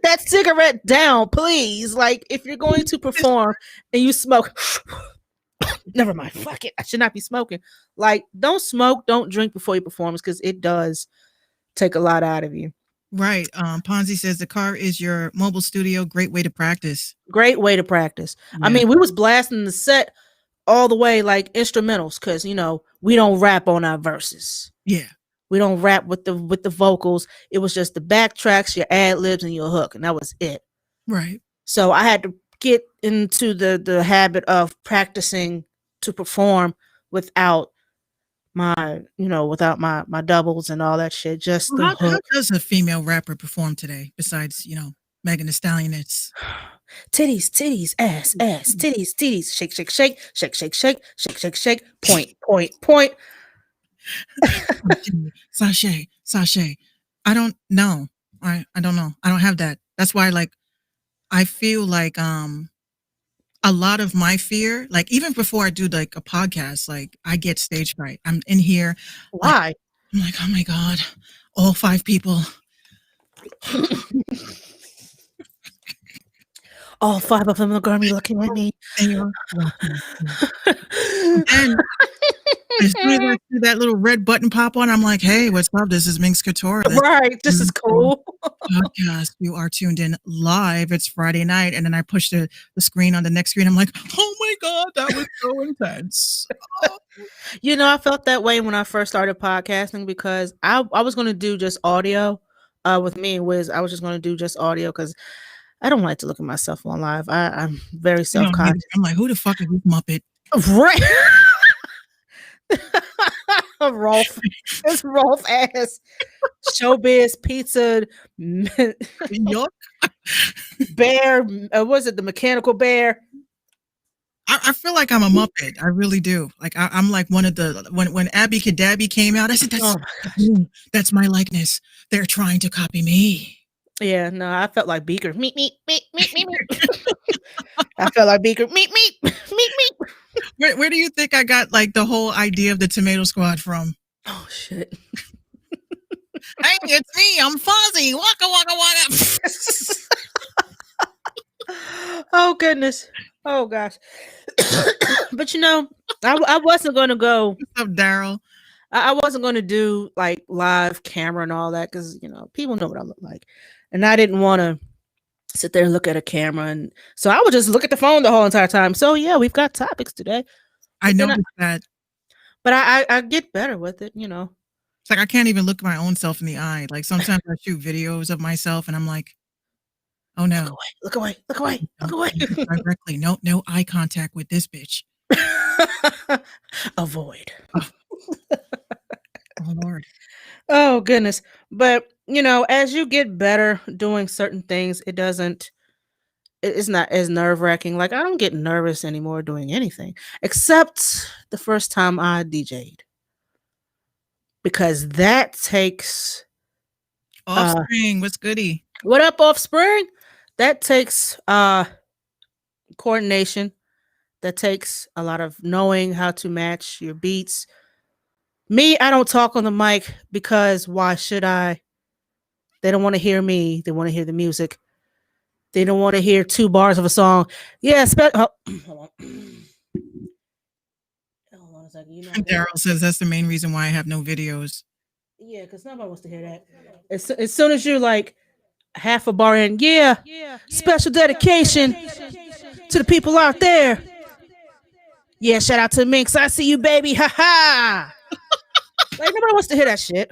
that cigarette down, please. Like, if you're going to perform and you smoke, never mind, fuck it. I should not be smoking. Like, don't smoke, don't drink before your performance because it does take a lot out of you. Right. Ponzi says the car is your mobile studio. Great way to practice. Great way to practice. Yeah. I mean, we was blasting the set all the way like instrumentals because, we don't rap on our verses. Yeah. We don't rap with the vocals. It was just the backtracks, your ad libs, and your hook, and that was it. Right. So I had to get into the habit of practicing to perform without my doubles and all that shit. Just how does a female rapper perform today besides, Megan Thee Stallion? It's titties, ass, titties, shake, shake, shake, shake, shake, shake, shake, shake, shake, point. Sashay. I don't know. I don't know. I don't have that. That's why, like, I feel like a lot of my fear, like even before I do like a podcast, like I get stage fright. I'm in here. Why? I'm like, oh my God, all 5 people. All 5 of them are going to be looking at me. And as soon as I see that little red button pop on, I'm like, hey, what's up? This is Minx Couture. Right. This is cool. Podcast. You are tuned in live. It's Friday night. And then I push the screen on the next screen. I'm like, oh my God, that was so intense. I felt that way when I first started podcasting because I was going to do just audio with me and Wiz. I was just going to do just audio because I don't like to look at myself on live. I'm very self-conscious. I'm like, who the fuck is this Muppet? Right. Rolf. It's Rolf ass. Showbiz pizza Yuck. bear. Was it the mechanical bear? I feel like I'm a Muppet. I really do. Like I'm like one of the when Abby Cadabby came out, I said Oh that's my likeness. They're trying to copy me. yeah, no, I felt like Beaker. Meat. I felt like Beaker. Meat. Where do you think I got like the whole idea of the Tomato Squad from? Oh shit. Hey, it's me. I'm Fozzie. Waka waka waka. Oh goodness. Oh gosh. But you know, I wasn't gonna go. What's up, Daryl? I wasn't gonna do like live camera and all that because you know people know what I look like, and I didn't want to sit there and look at a camera, and so I would just look at the phone the whole entire time. So yeah, we've got topics today. I noticed that. But I get better with it, you know. It's like I can't even look my own self in the eye. Like sometimes I shoot videos of myself and I'm like, oh no. Look away. Directly. No eye contact with this bitch. Avoid. Oh Lord. Oh goodness. But you know, as you get better doing certain things, it's not as nerve-wracking. Like I don't get nervous anymore doing anything except the first time I DJ'd. Because that takes Offspring, what's goody? What up, Offspring? That takes coordination. That takes a lot of knowing how to match your beats. Me, I don't talk on the mic because why should I? They don't want to hear me. They want to hear the music. They don't want to hear 2 bars of a song. Yeah, hold on. Hold on a second. You know, Daryl says that's the main reason why I have no videos. yeah, because nobody wants to hear that. As soon as you're like half a bar in, yeah, special dedication to the people out there. Yeah, shout out to Minx. I see you, baby. Ha ha. Like nobody wants to hear that shit.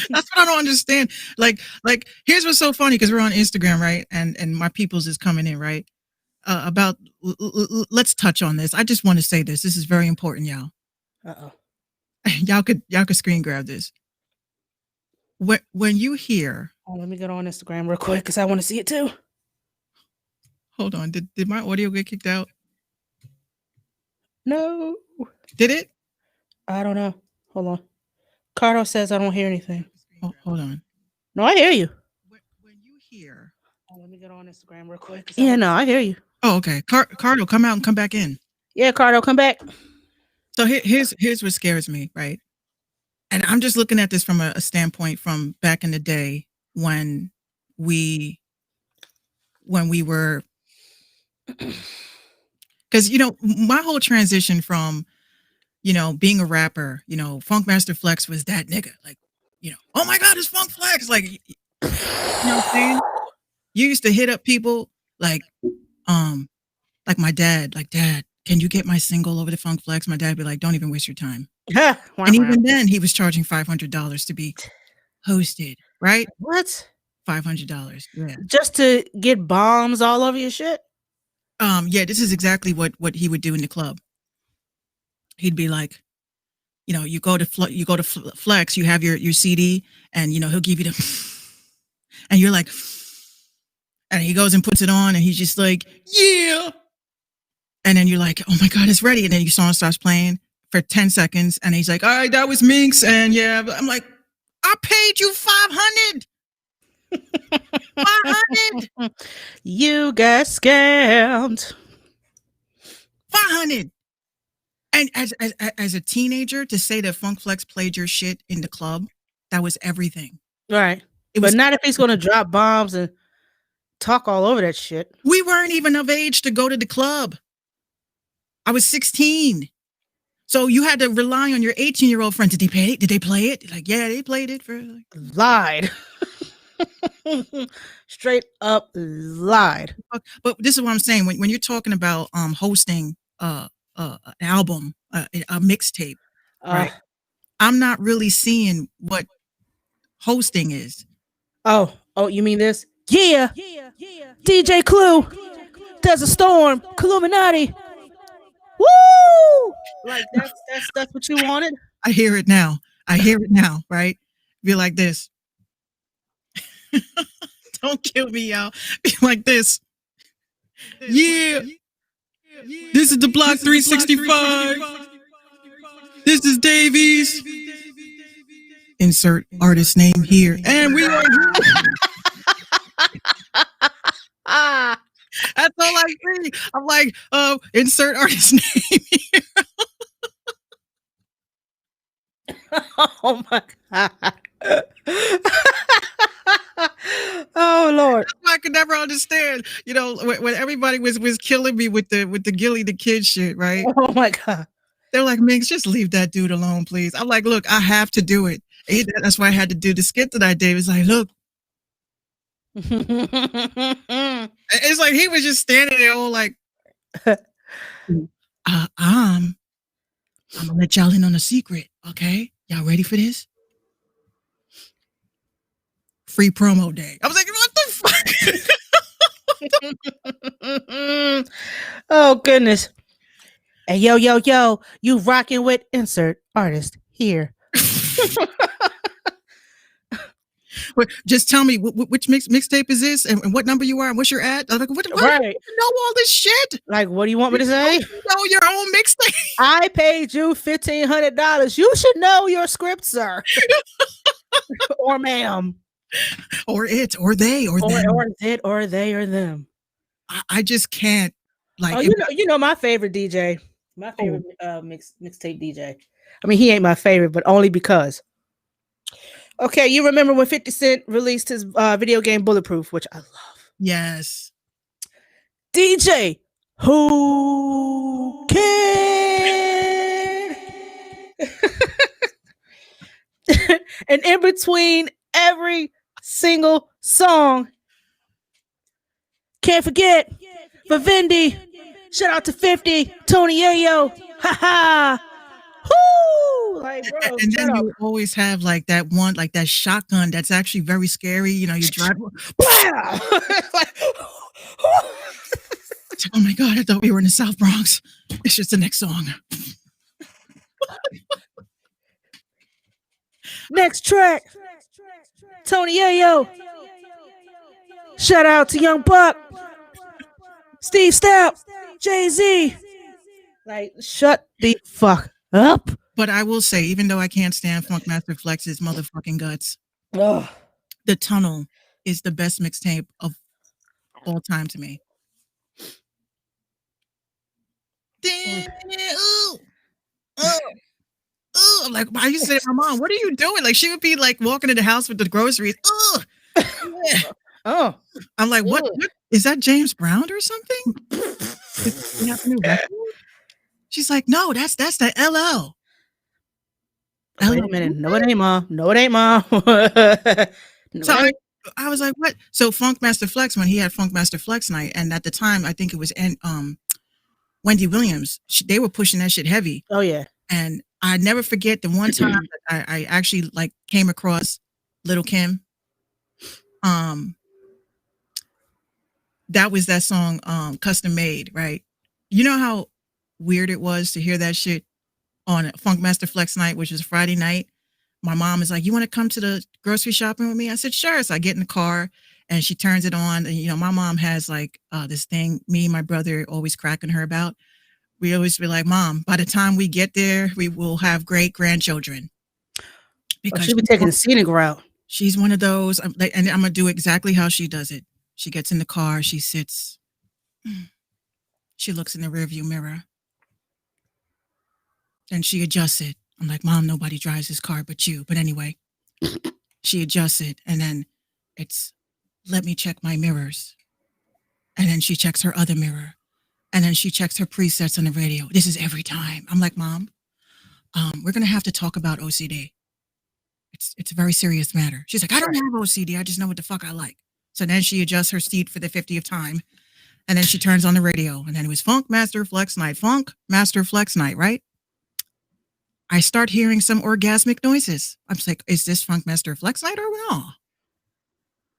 That's what I don't understand. Like here's what's so funny because we're on Instagram, right? And my people's is coming in, right? Let's touch on this. I just want to say this. This is very important, y'all. Uh-oh. Y'all could screen grab this. When you hear, let me get on Instagram real quick because I want to see it too. Hold on, did my audio get kicked out? No. Did it? I don't know. Hold on. Cardo says I don't hear anything. Oh, hold on. No, I hear you. When you hear, let me get on Instagram real quick. Yeah, no, I hear you. Oh, okay. Cardo, come out and come back in. Yeah, Cardo, come back. So here's what scares me, right? And I'm just looking at this from a standpoint from back in the day when we were, because you know my whole transition from being a rapper, Funkmaster Flex was that nigga, like, oh my God, it's Funk Flex, like, you know what I'm saying? You used to hit up people like my dad, like, Dad, can you get my single over to Funk Flex? My dad would be like, don't even waste your time. And even then, he was charging $500 to be hosted, right? What? $500, yeah. Just to get bombs all over your shit? Yeah, this is exactly what he would do in the club. He'd be like, you go to Flex, you have your CD, and he'll give you the, and you're like, and he goes and puts it on, and he's just like, yeah. And then you're like, oh my God, it's ready. And then your song starts playing for 10 seconds. And he's like, all right, that was Minx. And yeah, I'm like, I paid you $500. 500. You got scammed. 500. And as a teenager, to say that Funk Flex played your shit in the club, that was everything. Right. But not if he's going to drop bombs and talk all over that shit. We weren't even of age to go to the club. I was 16. So you had to rely on your 18-year-old friend. Did they play it? Did they play it? Like, yeah, they played it for like... Lied. Straight up lied. But this is what I'm saying. When you're talking about hosting an album, a mixtape, right? I'm not really seeing what hosting is. Oh, you mean this? Yeah. DJ Clue. There's a storm. Illuminati. Woo! woo! Like that's what you wanted. I hear it now. I hear it now, right? Be like this. Don't kill me, y'all. Be like this. Yeah. This is the Block 365. This is Davies. Insert artist name here. And we are. Ah. That's all I see. I'm like, insert artist name here. Oh my god. Oh Lord. I could never understand. You know, when everybody was killing me with the Gilly the Kid shit, right? Oh my god. They're like, Migs, just leave that dude alone, please. I'm like, look, I have to do it. That's why I had to do the skit that I did. It's like, look. It's like he was just standing there all like, I'm gonna let y'all in on a secret, okay? Y'all ready for this? Free promo day. I was like, what the fuck? Oh goodness. Hey, yo, you rocking with insert artist here. But just tell me which mixtape is this and what number you are and what's your ad? I'm like, what Right. do you know all this shit? Like, what do you want me to say? You know your own mixtape. I paid you $1,500. You should know your script, sir. Or ma'am. Or it, or they, or them. Or it, or they, or them. I just can't. Like, oh, you know my favorite DJ. My favorite mixtape DJ. I mean, he ain't my favorite, but only because. Okay, you remember when 50 Cent released his video game Bulletproof, which I love. Yes. DJ, who can? And in between every single song, can't forget Vivendi. Shout out to 50, Tony Yayo. Ha ha. Whoo! Like, bro, And then you always have like that one, like that shotgun that's actually very scary. You know, you drive. Wow! Like, oh my God, I thought we were in the South Bronx. It's just the next song. next track, Tony Yayo. Shout out to Young Buck, Steve Stout, Jay-Z. Like, shut the fuck up. But I will say, even though I can't stand Funkmaster Flex's motherfucking guts, Ugh. The Tunnel is the best mixtape of all time to me. Ooh. I'm like, why are you saying, my mom, what are you doing? Like, she would be like walking in the house with the groceries. Oh, I'm like, what is that, James Brown or something? She's like, no, that's the LL. Wait a minute. No, it ain't, Mom. No, it ain't, Mom. So I was like, what? So Funkmaster Flex, when he had Funkmaster Flex night, and at the time, I think it was Wendy Williams, they were pushing that shit heavy. Oh, yeah. And I never forget the one time I actually like came across Little Kim. That was that song, Custom Made, right? You know how weird it was to hear that shit on Funkmaster Flex night, which was Friday night. My mom is like, you want to come to the grocery shopping with me? I said, sure. So I get in the car and she turns it on. And, you know, my mom has like this thing, me and my brother always cracking her about. We always be like, Mom, by the time we get there, we will have great grandchildren. Because she'll be taking the scenic route. She's one of those, and I'm going to do exactly how she does it. She gets in the car, she sits, she looks in the rearview mirror, and she adjusts it. I'm like, Mom, nobody drives this car but you. But anyway, she adjusts it, and then it's, let me check my mirrors. And then she checks her other mirror. And then she checks her presets on the radio. This is every time. I'm like, Mom, we're going to have to talk about OCD. It's a very serious matter. She's like, I don't have OCD. I just know what the fuck I like. So then she adjusts her seat for the 50th time. And then she turns on the radio. And then it was Funkmaster Flex Night. Funkmaster Flex Night, right? I start hearing some orgasmic noises. I'm like, is this Funkmaster Flex Night or no?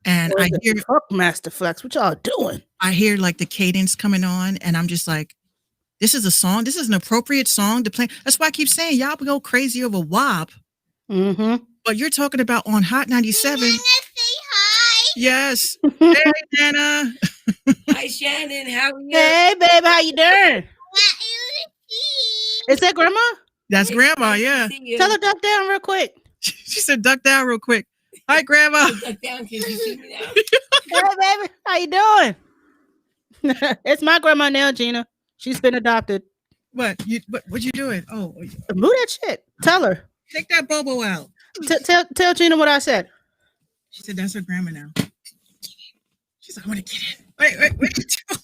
And I hear Funkmaster Flex. What y'all doing? I hear like the cadence coming on. And I'm just like, This is a song. This is an appropriate song to play. That's why I keep saying y'all go crazy over WAP. Mm-hmm. But you're talking about on Hot 97. Say hi. Yes. Hey, Nana. Hi, Shannon. How are you? Hey, babe, how you doing? What you see? Is that grandma? That's Grandma, Nice to yeah. see you. Tell her duck down real quick. She said duck down real quick. Hi, Grandma. Duck down. Can you see me now? Hey, baby, how you doing? It's my grandma now, Gina. She's been adopted. What you doing? Oh, Move that shit. Tell her. take that Bobo out. Tell Gina what I said. She said that's her grandma now. She's like, I want to get in. Wait, what are you doing?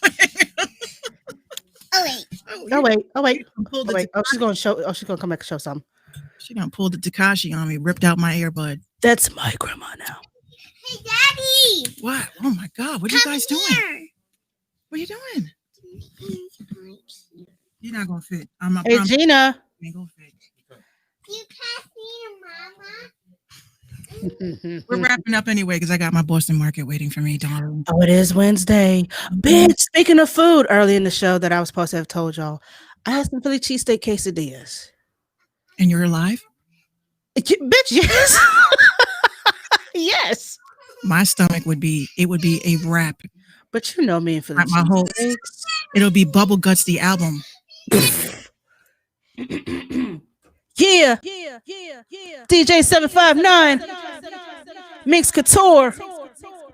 Oh wait. Oh wait. Pull the Oh wait. Oh, she's gonna show. Oh, she's gonna come back and show something. She gonna pull the Takashi on me, ripped out my earbud. That's my grandma now. Hey, Daddy. What? Oh my God, what are you Come guys doing? here. What are you doing? You're not gonna fit. I'm not. Hey, Gina. Ain't gonna fit. You pass me to Mama. We're wrapping up anyway because I got my Boston Market waiting for me, darling. Oh, it is Wednesday. Bitch, speaking of food, early in the show that I was supposed to have told y'all, I had some Philly cheesesteak quesadillas. And you're alive? Bitch, yes. Yes. My stomach would be a wrap. But you know me and Philly My whole cheesesteaks. it'll be Bubble Guts the album. Yeah. DJ 759. Mix Couture.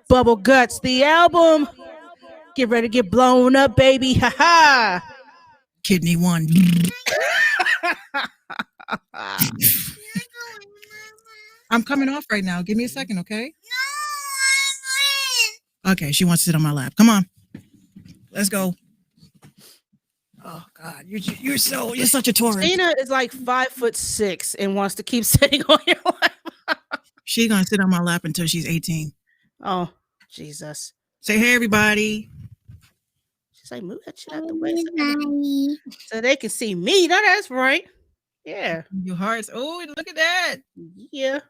Bubble Guts, the album. Get ready to get blown up, baby. Ha ha. Kidney 1. I'm coming off right now. Give me a second, okay? Okay, she wants to sit on my lap. Come on. Let's go. Oh God, you're such a tourist. Gina is like 5'6" and wants to keep sitting on your lap. She's gonna sit on my lap until she's 18. Oh, Jesus. Say hey, everybody. She's like, move that shit out the way so they can see me. No, that's right. Yeah. Your hearts. Oh, look at that. Yeah.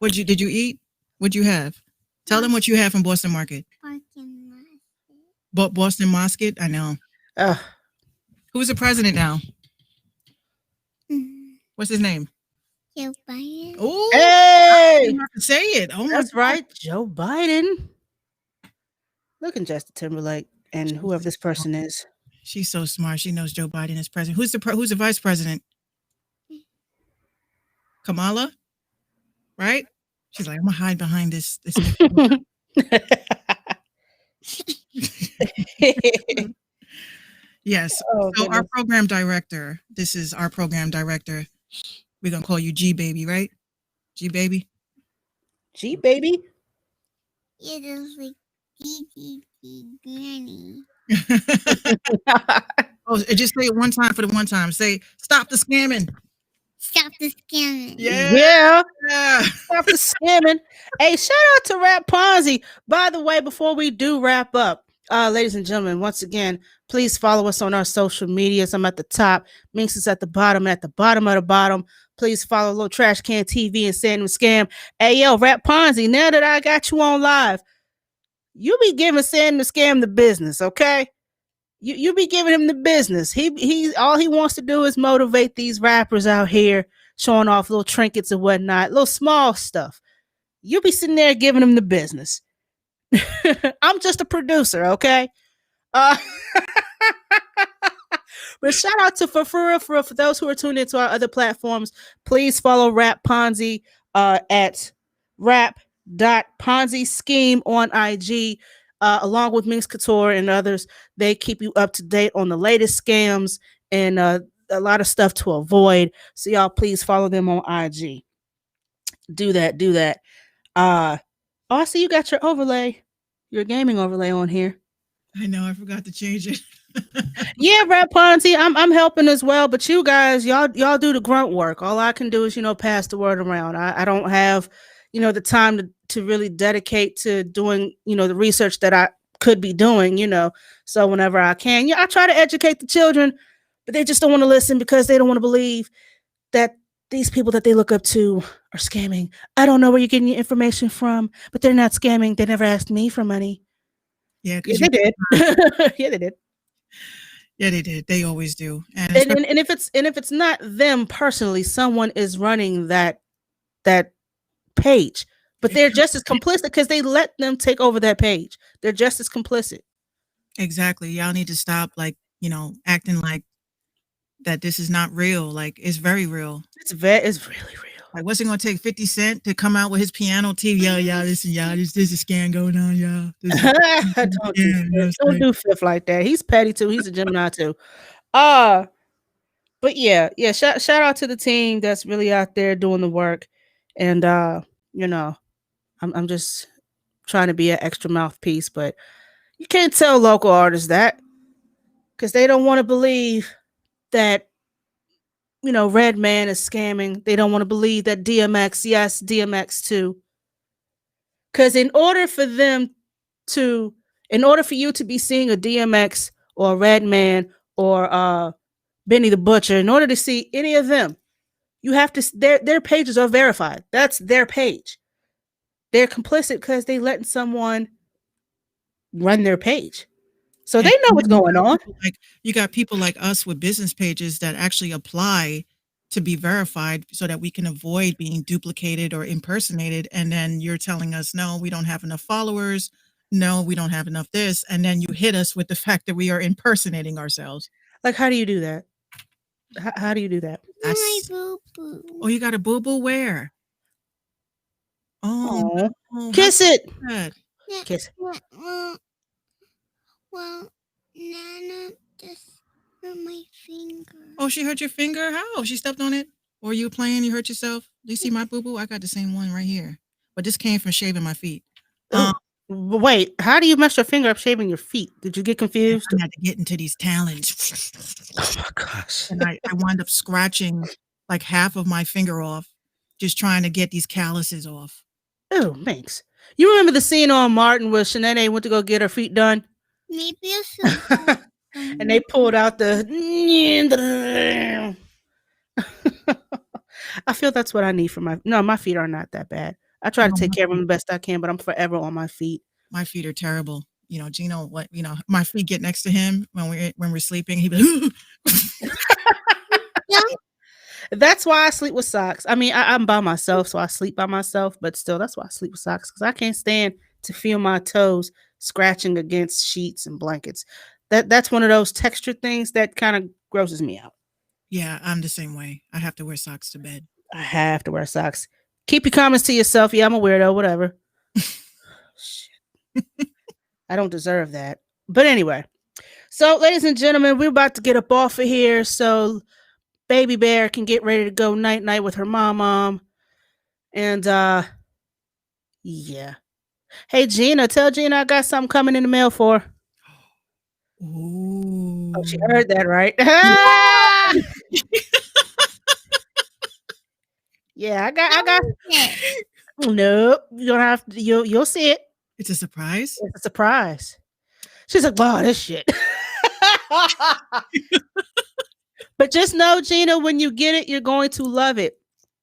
Did you eat? What'd you have? Tell them what you have from Boston Market. Boston Market? I know. Who's the president now? What's his name? Joe Biden. Oh, Hey, you have to say it. Oh, my that's God. right. Joe Biden. Look at Justin Timberlake and whoever this person is. She's so smart. She knows Joe Biden is president. Who's the vice president? Kamala, right? She's like, I'm gonna hide behind this. Yes. Oh, So our goodness. program director. This is our program director. We're gonna call you G baby, right? G baby. Gee, baby. You just like Granny. Oh, just say it one time for the one time. Say, stop the scamming. Stop the scamming. Yeah. Yeah. Stop the scamming. Hey, shout out to Rap Ponzi. By the way, before we do wrap up, ladies and gentlemen, once again, please follow us on our social medias. I'm at the top. Minx is at the bottom. At the bottom of the bottom, please follow Little Trash Can TV and Sand and Scam. Hey, yo, Rap Ponzi, now that I got you on live, you be giving Sand and Scam the business, okay? You be giving him the business. He all he wants to do is motivate these rappers out here, showing off little trinkets and whatnot, little small stuff. You be sitting there giving him the business. I'm just a producer, okay? But shout out to for those who are tuned into our other platforms. Please follow Rap Ponzi at rap.ponzi scheme on IG. Along with Minx Couture and others, they keep you up to date on the latest scams and a lot of stuff to avoid. So y'all please follow them on IG. Do that. Oh, I see you got your overlay, your gaming overlay on here. I know, I forgot to change it. Yeah, Rap Ponzi, I'm helping as well, but you guys, y'all do the grunt work. All I can do is, pass the word around. I don't have, the time to really dedicate to doing, the research that I could be doing, so whenever I can, I try to educate the children, but they just don't want to listen because they don't want to believe that these people that they look up to are scamming. I don't know where you're getting your information from, but they're not scamming. They never asked me for money. Yeah, Yeah, because they did. Yeah, they did. yeah, they did. They always do. And And if it's not them personally, someone is running that page, but they're just as complicit because they let them take over that page. They're just as complicit. exactly. Y'all need to stop, like, acting like that this is not real. Like, it's very real. It's really real. Like, what's it gonna take 50 Cent to come out with his piano TV? Yeah, listen, y'all, there's a scam going on, y'all. Don't do Fifth like that. He's petty too. He's a Gemini too. But yeah. Shout out to the team that's really out there doing the work, and you know, I'm just trying to be an extra mouthpiece, but you can't tell local artists that because they don't want to believe that Red Man is scamming. They don't want to believe that DMX, yes, DMX too. Because in order for you to be seeing a DMX or a Red Man or Benny the Butcher, in order to see any of them, you have to their pages are verified. That's their page. They're complicit because they letting someone run their page. So they know what's going on. Like, you got people like us with business pages that actually apply to be verified so that we can avoid being duplicated or impersonated. And then you're telling us, no, we don't have enough followers. No, we don't have enough this. And then you hit us with the fact that we are impersonating ourselves. Like, how do you do that? How do you do that? My boo boo. Oh, you got a boo-boo where? Oh, no. Kiss it. Good. Kiss. Well, Nana just hurt my finger. Oh, she hurt your finger? How? She stepped on it? Or you playing, you hurt yourself? Do you see my boo-boo? I got the same one right here. But this came from shaving my feet. Wait, how do you mess your finger up shaving your feet? Did you get confused? I had to get into these talons. Oh my gosh. And I wound up scratching like half of my finger off, just trying to get these calluses off. Oh, thanks. You remember the scene on Martin where Shanae went to go get her feet done? Maybe I should. And they pulled out the. I feel that's what I need for my feet are not that bad. I try to take care of them the best I can, but I'm forever on my feet. My feet are terrible. Gino, my feet get next to him when we're sleeping. He be Yeah. That's why I sleep with socks. I mean, I'm by myself, so I sleep by myself, but still, that's why I sleep with socks because I can't stand to feel my toes scratching against sheets and blankets. That's one of those texture things that kind of grosses me out. Yeah, I'm the same way. I have to wear socks to bed. I have to wear socks. Keep your comments to yourself. Yeah, I'm a weirdo, whatever. Shit. I don't deserve that. But anyway, so ladies and gentlemen, we're about to get up off of here. So Baby Bear can get ready to go night-night with her mom. And yeah. Hey Gina, tell Gina I got something coming in the mail for her. Ooh. Oh, she heard that, right? Yeah, I got Nope. You don't have to you'll see it. It's a surprise? It's a surprise. She's like, wow, this shit. But just know, Gina, when you get it, you're going to love it.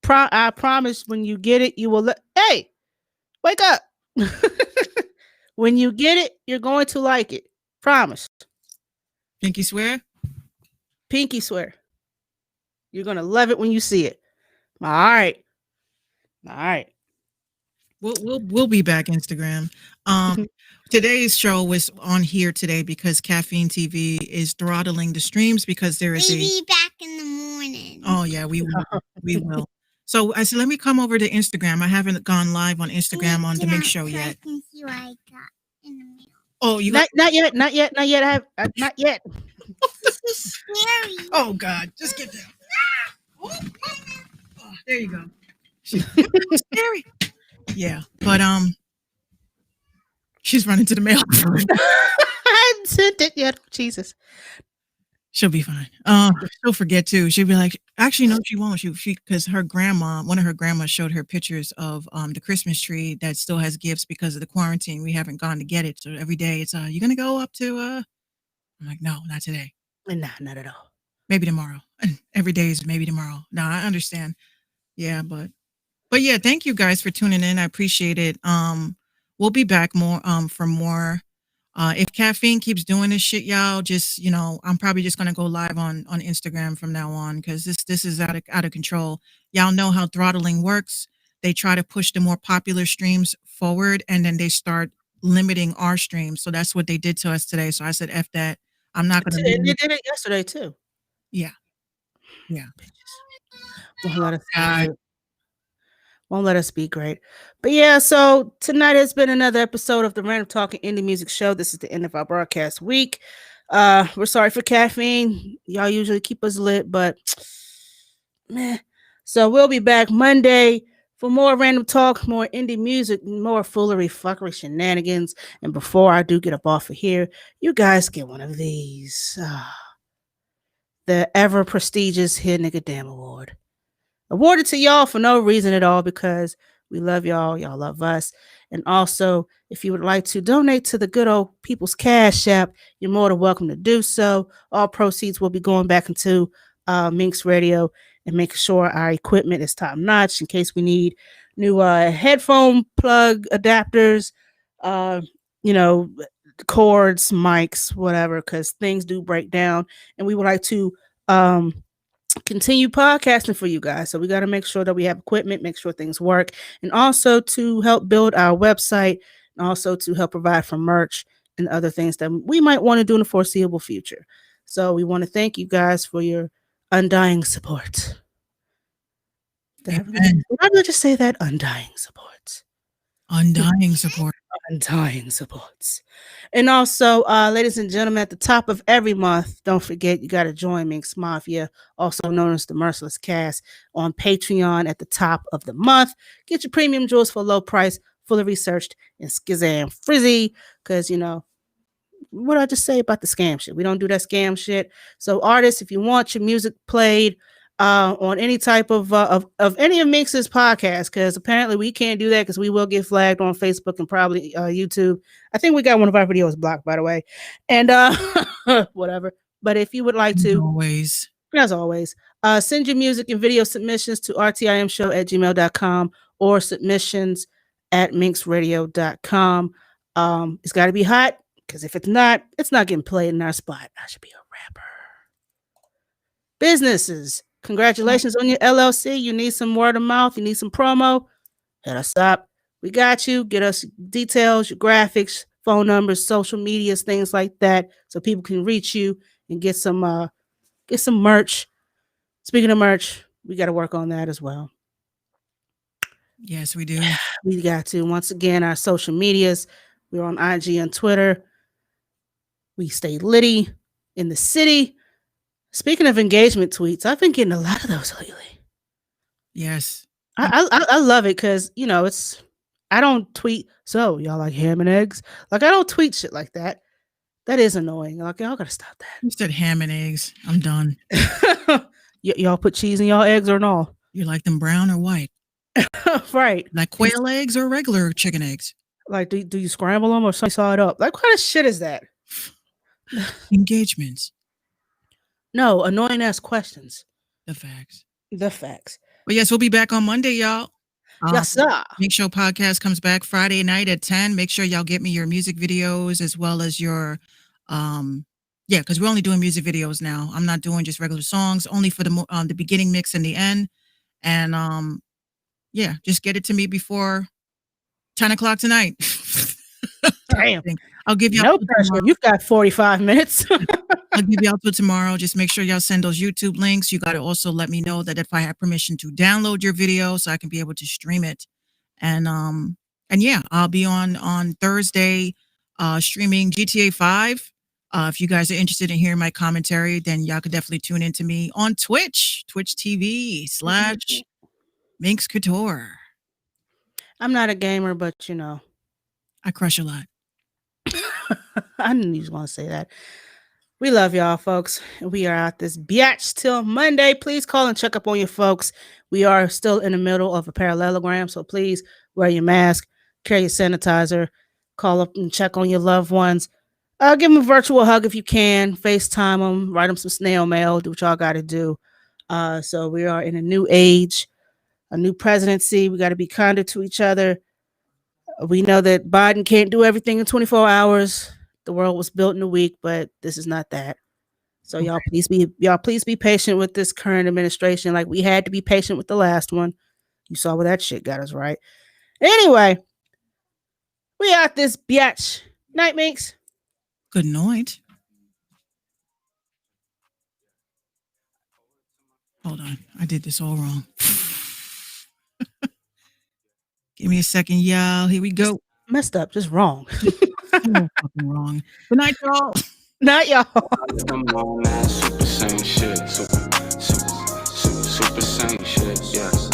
I promise when you get it, you will hey, wake up. When you get it, you're going to like it. Promise. Pinky swear? Pinky swear. You're going to love it when you see it. All right. We'll be back Instagram. Today's show was on here today because Caffeine TV is throttling the streams because there is Maybe back in the morning. Oh yeah, we will. So I said, let me come over to Instagram. I haven't gone live on Instagram on the Mix Show yet. I can see what I got in the mail. Oh, you not yet. Not yet. I have not yet. This is scary. Oh God, just get down. Oh, there you go. Scary. Yeah, but she's running to the mail. I hadn't sent it yet. Jesus. She'll be fine. She'll forget too. She'll be like, actually, no, she won't. She because her grandma, one of her grandmas showed her pictures of the Christmas tree that still has gifts because of the quarantine. We haven't gone to get it. So every day it's you gonna go up to I'm like, no, not today. Nah, not at all. Maybe tomorrow. And every day is maybe tomorrow. No, I understand. Yeah, but yeah, thank you guys for tuning in. I appreciate it. We'll be back more for more If caffeine keeps doing this shit, y'all, just I'm probably just gonna go live on Instagram from now on because this is out of control. Y'all know how throttling works. They try to push the more popular streams forward, and then they start limiting our streams. So that's what they did to us today. So I said, "F that." I'm not gonna And they lose. did it yesterday too. Yeah, yeah. Won't let us be God. great. Won't let us be great. But yeah, so tonight has been another episode of the Random Talking Indie Music Show. This is the end of our broadcast week. We're sorry for caffeine. Y'all usually keep us lit, but meh. So we'll be back Monday for more random talk, more indie music, more foolery, fuckery, shenanigans. And before I do get up off of here, you guys get one of these. The ever prestigious Hit Nigga Damn Award. Awarded to y'all for no reason at all because we love y'all. Y'all love us. And also, if you would like to donate to the good old People's Cash App, you're more than welcome to do so. All proceeds will be going back into Minx Radio and making sure our equipment is top notch in case we need new headphone plug adapters, uh, cords, mics, whatever, because things do break down. And we would like to continue podcasting for you guys. So we got to make sure that we have equipment, make sure things work, and also to help build our website, and also to help provide for merch and other things that we might want to do in the foreseeable future. So we want to thank you guys for your undying support. Did I really just say that? Undying support. Undying support. Undying supports. And also, ladies and gentlemen, at the top of every month, don't forget you got to join Minx Mafia, also known as the Merciless Cast, on Patreon at the top of the month. Get your premium jewels for a low price, fully researched and skizam frizzy, because what did I just say about the scam shit? We don't do that scam shit. So, artists, if you want your music played on any type of any of Minx's podcasts, because apparently we can't do that because we will get flagged on Facebook and probably YouTube. I think we got one of our videos blocked, by the way, and whatever. But if you would like to, as always, send your music and video submissions to rtimshow@gmail.com or submissions at minxradio.com. It's got to be hot, because if it's not getting played in our spot. I should be a rapper. Businesses, congratulations on your LLC. You need some word of mouth. You need some promo. Hit us up. We got you. Get us details, your graphics, phone numbers, social medias, things like that, so people can reach you and get some merch. Speaking of merch, we got to work on that as well. Yes, we do. We got to. Once again, our social medias. We're on IG and Twitter. We stay litty in the city. Speaking of engagement tweets, I've been getting a lot of those lately. Yes. I love it because, I don't tweet, so y'all like ham and eggs? Like, I don't tweet shit like that. That is annoying. Like, y'all got to stop that. You said ham and eggs. I'm done. Y'all put cheese in y'all eggs or no? You like them brown or white? Right. Like quail eggs or regular chicken eggs? Like, do you scramble them or saw it up? Like, what kind of shit is that? Engagements. No, annoying ass questions. The facts. But yes, we'll be back on Monday, y'all. Yes, sir. Make Show podcast comes back Friday night at 10. Make sure y'all get me your music videos as well as your, because we're only doing music videos now. I'm not doing just regular songs, only for the beginning mix and the end. And just get it to me before 10 o'clock tonight. Damn. I'll give you no pressure. You've got 45 minutes. I'll give y'all till tomorrow. Just make sure y'all send those YouTube links. You got to also let me know that if I have permission to download your video so I can be able to stream it. And I'll be on Thursday streaming GTA 5. If you guys are interested in hearing my commentary, then y'all could definitely tune into me on Twitch TV /Minx Couture. I'm not a gamer, but I crush a lot. I knew you was going to say that. We love y'all, folks. We are out this biatch till Monday. Please call and check up on your folks. We are still in the middle of a parallelogram, so please wear your mask, carry your sanitizer, call up and check on your loved ones. Give them a virtual hug if you can. FaceTime them, write them some snail mail, do what y'all got to do. So we are in a new age, a new presidency. We got to be kinder to each other. We know that Biden can't do everything in 24 hours. the world was built in a week, but this is not that. So y'all please be patient with this current administration. Like we had to be patient with the last one. You saw where that shit got us, right? Anyway, we out this biatch. Night, Minx. Good night. Hold on. I did this all wrong. Give me a second, y'all. Here we go. Messed up, just wrong. Oh, fucking wrong. Good night, y'all. Not y'all. Come on, man. Super same shit. Super same shit. Yes.